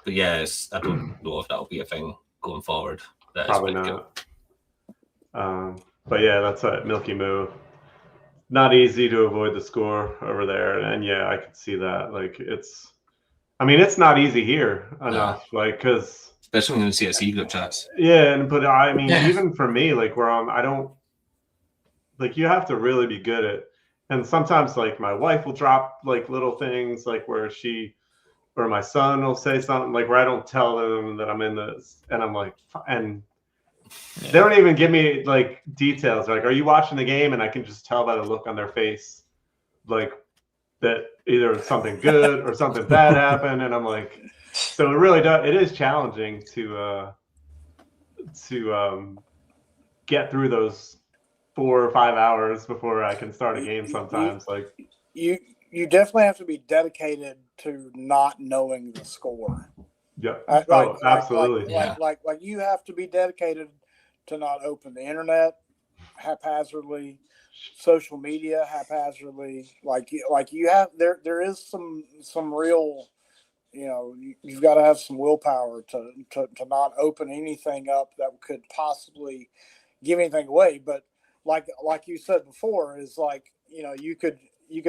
But yes, I don't know if that'll be a thing going forward. Probably not. But yeah, that's a Milky Moo. Not easy to avoid the score over there, and yeah, I could see that. Like it's not easy here enough, like because especially in the CSE group chats. yeah, but I mean, Yeah. even for me, like where I don't like you have to really be good at, and sometimes like my wife will drop like little things like where she or my son will say something like where I don't tell them that I'm in this, and I'm like, and they don't even give me like details. Like, are you watching the game? And I can just tell by the look on their face, like that either something good or something bad happened. And I'm like, so it really does. It is challenging to get through those 4 or 5 hours before I can start a game. Sometimes, like you definitely have to be dedicated to not knowing the score. yeah, Absolutely. Yeah. Like you have to be dedicated to not open the internet haphazardly, social media haphazardly. Like you have there is some real, you've got to have some willpower to not open anything up that could possibly give anything away. But like you said before, is like, you could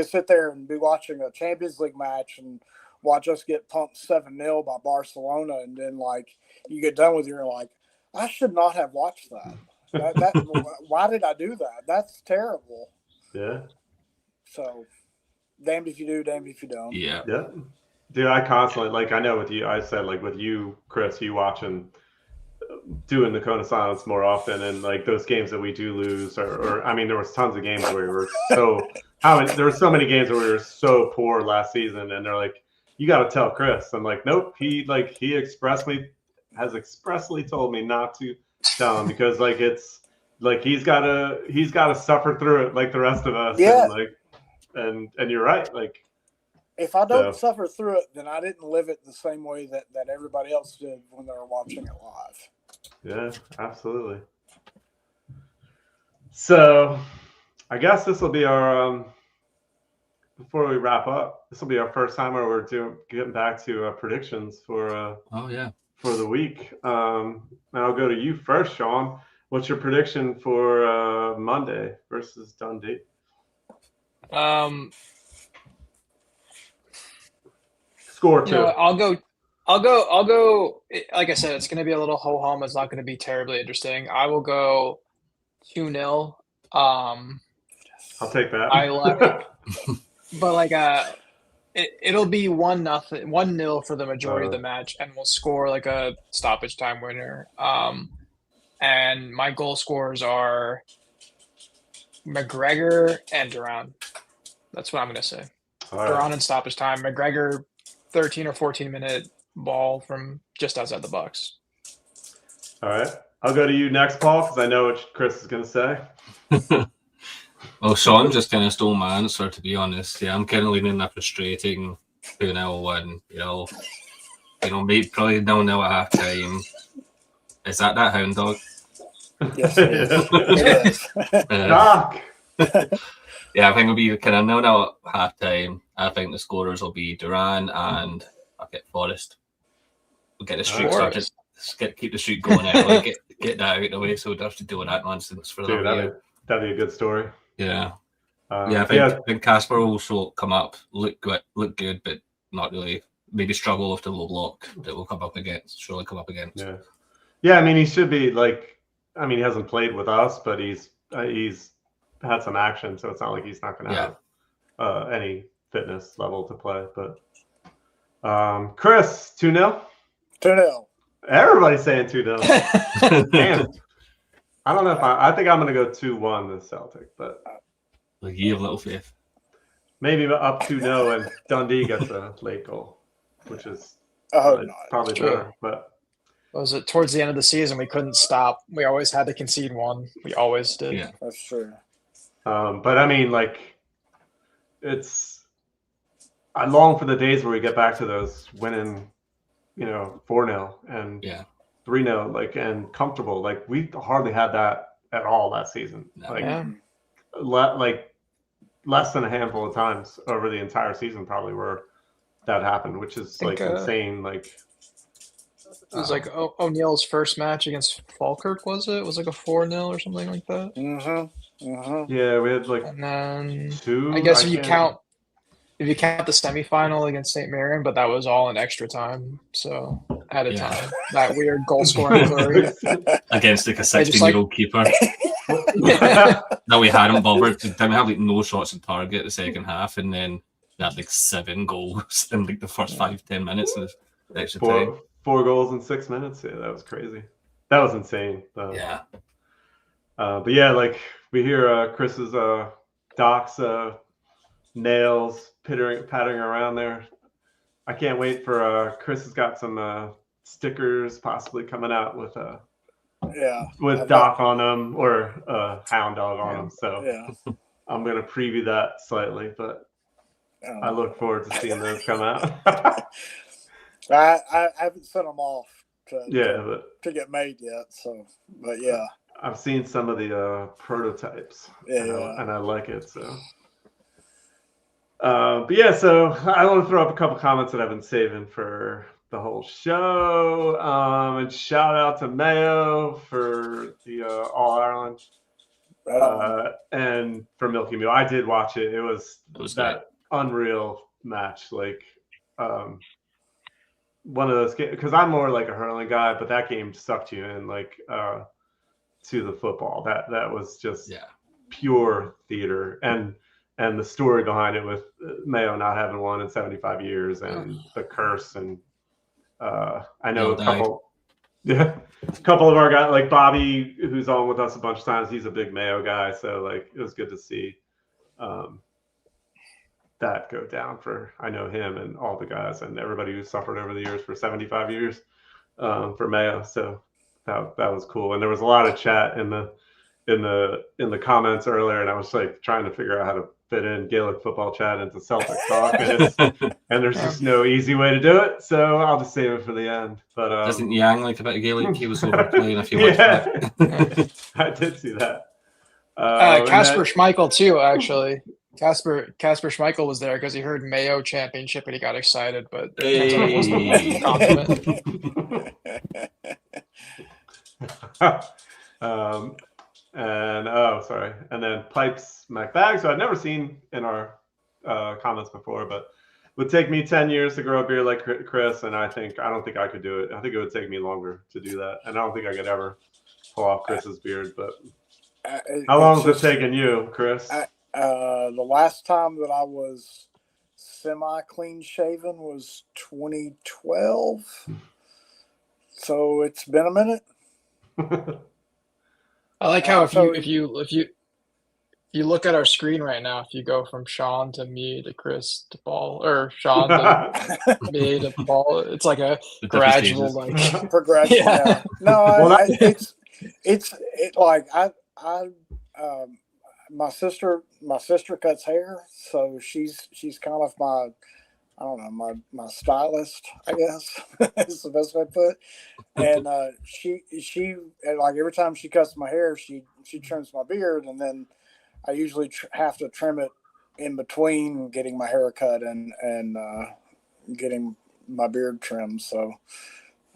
sit there and be watching a Champions League match and watch us get pumped 7-0 by Barcelona, and then like you get done with it, you're like, I should not have watched that. Why did I do that? That's terrible. yeah. So damned if you do, damned if you don't. Yeah. Yeah. Dude, I constantly, like, I know with you, I said, like, with you, Chris, you watching, doing the Cone of Silence more often, and, like, those games that we do lose, or I mean, there was tons of games where we were there were so many games where we were so poor last season, and they're like, you got to tell Chris. I'm like, nope, he has expressly told me not to tell him, because, like, it's, like, he's got to suffer through it like the rest of us. Yeah. And, like, and you're right, like, if I don't suffer through it, then I didn't live it the same way that everybody else did when they were watching it live. Yeah, absolutely. So I guess this will be our, before we wrap up, this will be our first time where we're getting back to predictions for for the week. And I'll go to you first, Shaun. What's your prediction for Monday versus Dundee? Score 2. I'll go. Like I said, it's going to be a little ho hum. It's not going to be terribly interesting. I will go 2-0. I'll take that. But like it'll be 1-0 for the majority of the match, and we'll score like a stoppage time winner. And my goal scorers are McGregor and Duran. That's what I'm going to say. Duran in stoppage time. McGregor 13 or 14 minute ball from just outside the box. All right. I'll go to you next, Paul, because I know what Chris is going to say. Well, Shaun just kind of stole my answer, to be honest. Yeah, I'm kind of leaning a frustrating 2-0 win. Maybe probably 0-0 at half time. Is that hound dog? Yes, it is. Doc. Yeah, I think it'll be kind of 0-0 at half time. I think the scorers will be Duran and I'll get Forrest. We'll get the streak started. Keep the streak going out. Get that out of the way so we don't have to do that nonsense for the year. That'd be a good story. Yeah. I think Casper will also come up, look good, but not really. Maybe struggle with the low block that will come up against. Yeah. Yeah, I mean, he should be he hasn't played with us, but he's had some action, so it's not like he's not going to have any fitness level to play. But Chris, 2-0? 2-0. Everybody's saying 2-0. Damn. I don't know if I think I'm going to go 2-1 to Celtic, but you have little faith. Maybe up 2-0 and Dundee gets a late goal, which is probably better. But was it towards the end of the season? We couldn't stop. We always had to concede one. We always did. Yeah, that's true. But I mean, like, I long for the days where we get back to those winning, 4-0 and 3-0, like, and comfortable. Like, we hardly had that at all last season. Like less than a handful of times over the entire season, probably where that happened, which is like insane. Like, It was like O'Neill's first match against Falkirk, was it? It was like a 4-0 or something like that. Yeah, we had like And then two. I guess if you can't- count the semifinal against St. Marion, but that was all in extra time, so added Yeah. time. That weird goal scoring flurry. Against like a I just 16-year-old keeper that we hadn't bothered. We didn't have like no shots on target the second half, and then they had like 7 goals in like the first 5-10 minutes of the extra time. 4 goals in 6 minutes. Yeah, that was crazy. That was insane. Yeah. But yeah, like we hear Chris's Doc's nails pattering around there. I can't wait for Chris has got some stickers possibly coming out with Doc on them or Hound Dog on them. So I'm gonna preview that slightly, but I look forward to seeing those come out. I haven't sent them off to but get made yet. So, but yeah, I've seen some of the prototypes, and I like it. So, but yeah, so I want to throw up a couple comments that I've been saving for the whole show, and shout out to Mayo for the All Ireland, and for Milky Mule. I did watch it. It was that unreal match, like. One of those games, because I'm more like a hurling guy, but that game sucked you in like to the football. That was just pure theater, and the story behind it with Mayo not having won in 75 years and the curse, and I know a couple of our guys like Bobby, who's on with us a bunch of times. He's a big Mayo guy, so like it was good to see that go down for I know him and all the guys and everybody who suffered over the years for 75 years for Mayo. So that was cool. And there was a lot of chat in the comments earlier, and I was like trying to figure out how to fit in Gaelic football chat into Celtic talk, and there's just no easy way to do it. So I'll just save it for the end. But doesn't Yang like a bit of Gaelic? He was over playing a few months back. I did see that. Casper Schmeichel too, actually. Casper Schmeichel was there because he heard Mayo championship and he got excited, but and then Pipes McBag, so I'd never seen in our comments before, but would take me 10 years to grow a beard like Chris, and I don't think I could do it. I think it would take me longer to do that, and I don't think I could ever pull off Chris's beard. But how long has it taken you, Chris? The last time that I was semi-clean shaven was 2012. So it's been a minute. I like how if you look at our screen right now, if you go from Shaun to me to Chris to Paul, or Shaun to me to Paul, it's like a gradual like progression. Yeah. No, it's like my sister cuts hair, so she's kind of my stylist, I guess is the best way to put it. And she like every time she cuts my hair, she trims my beard, and then I usually have to trim it in between getting my hair cut and getting my beard trimmed. So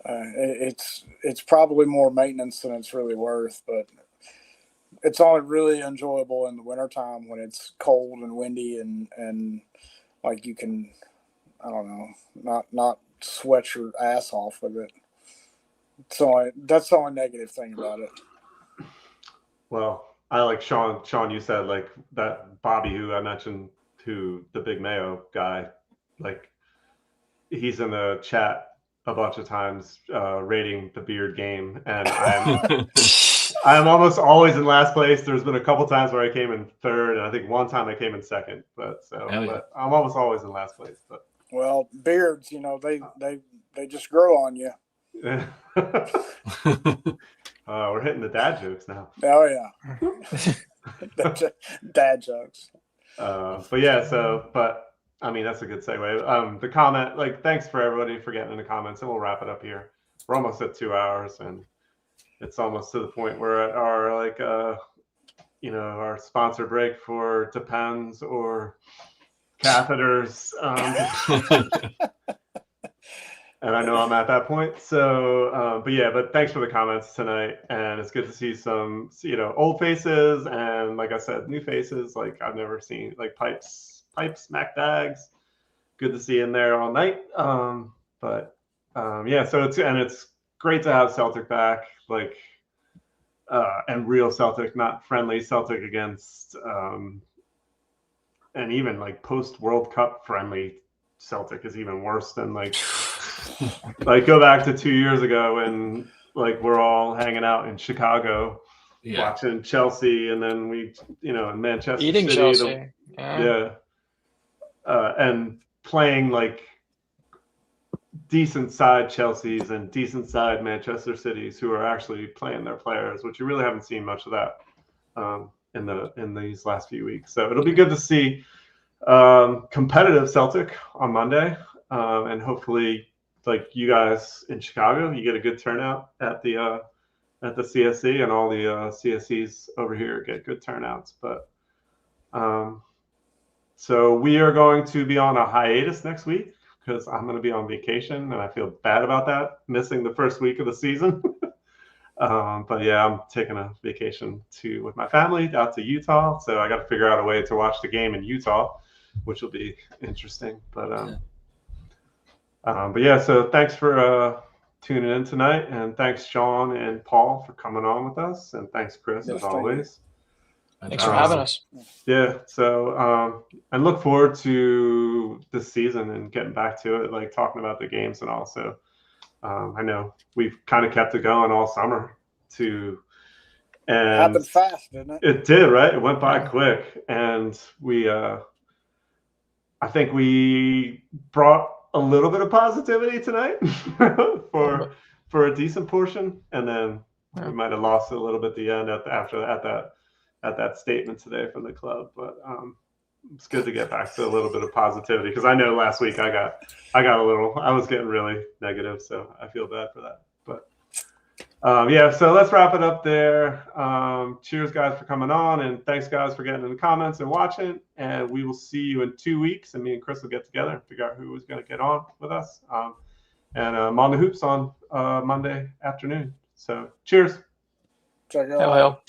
it's probably more maintenance than it's really worth, but it's only really enjoyable in the wintertime when it's cold and windy and like you can, I don't know, not sweat your ass off with it. So that's the only negative thing about it. Well, I like Shaun. Shaun, you said like that Bobby, who I mentioned, who the big Mayo guy, like he's in the chat a bunch of times rating the beard game, and I'm almost always in last place. There's been a couple times where I came in third, and I think one time I came in second. But I'm almost always in last place. But well, beards, they just grow on you. We're hitting the dad jokes now. Oh yeah, dad jokes. But yeah, but I mean that's a good segue. The comment, like, thanks for everybody for getting in the comments, and we'll wrap it up here. We're almost at 2 hours, and it's almost to the point where at our our sponsor break for Depends or catheters. and I know I'm at that point. So, but thanks for the comments tonight, and it's good to see some, old faces, and like I said, new faces. Like I've never seen, like Pipes, Mac Dags. Good to see in there all night. So it's great to have Celtic back, like, and real Celtic, not friendly Celtic against, and even like post World Cup friendly Celtic is even worse than like go back to 2 years ago when like we're all hanging out in Chicago watching Chelsea, and then we, in Manchester Eating City, Chelsea. and playing like decent side Chelseas and decent side Manchester Cities who are actually playing their players, which you really haven't seen much of that in these last few weeks. So it'll be good to see competitive Celtic on Monday, and hopefully, like you guys in Chicago, you get a good turnout at the CSC, and all the CSCs over here get good turnouts. But so we are going to be on a hiatus next week because I'm going to be on vacation, and I feel bad about that, missing the first week of the season. But yeah, I'm taking a vacation with my family out to Utah, so I got to figure out a way to watch the game in Utah, which will be interesting. But yeah, so thanks for tuning in tonight, and thanks Shaun and Paul for coming on with us, and thanks Chris as always. Thanks for having us. Yeah, so and look forward to this season and getting back to it, like talking about the games and all. So I know we've kind of kept it going all summer and it happened fast, didn't it? It did, right? It went by quick, and we I think we brought a little bit of positivity tonight for a decent portion, and then we might have lost it a little bit at the end at that statement today from the club. But it's good to get back to a little bit of positivity, because I know last week I was getting really negative, so I feel bad for that. But so let's wrap it up there. Cheers guys for coming on, and thanks guys for getting in the comments and watching, and we will see you in 2 weeks, and me and Chris will get together and figure out who is going to get on with us, and on the hoops on Monday afternoon. So cheers. Check it out.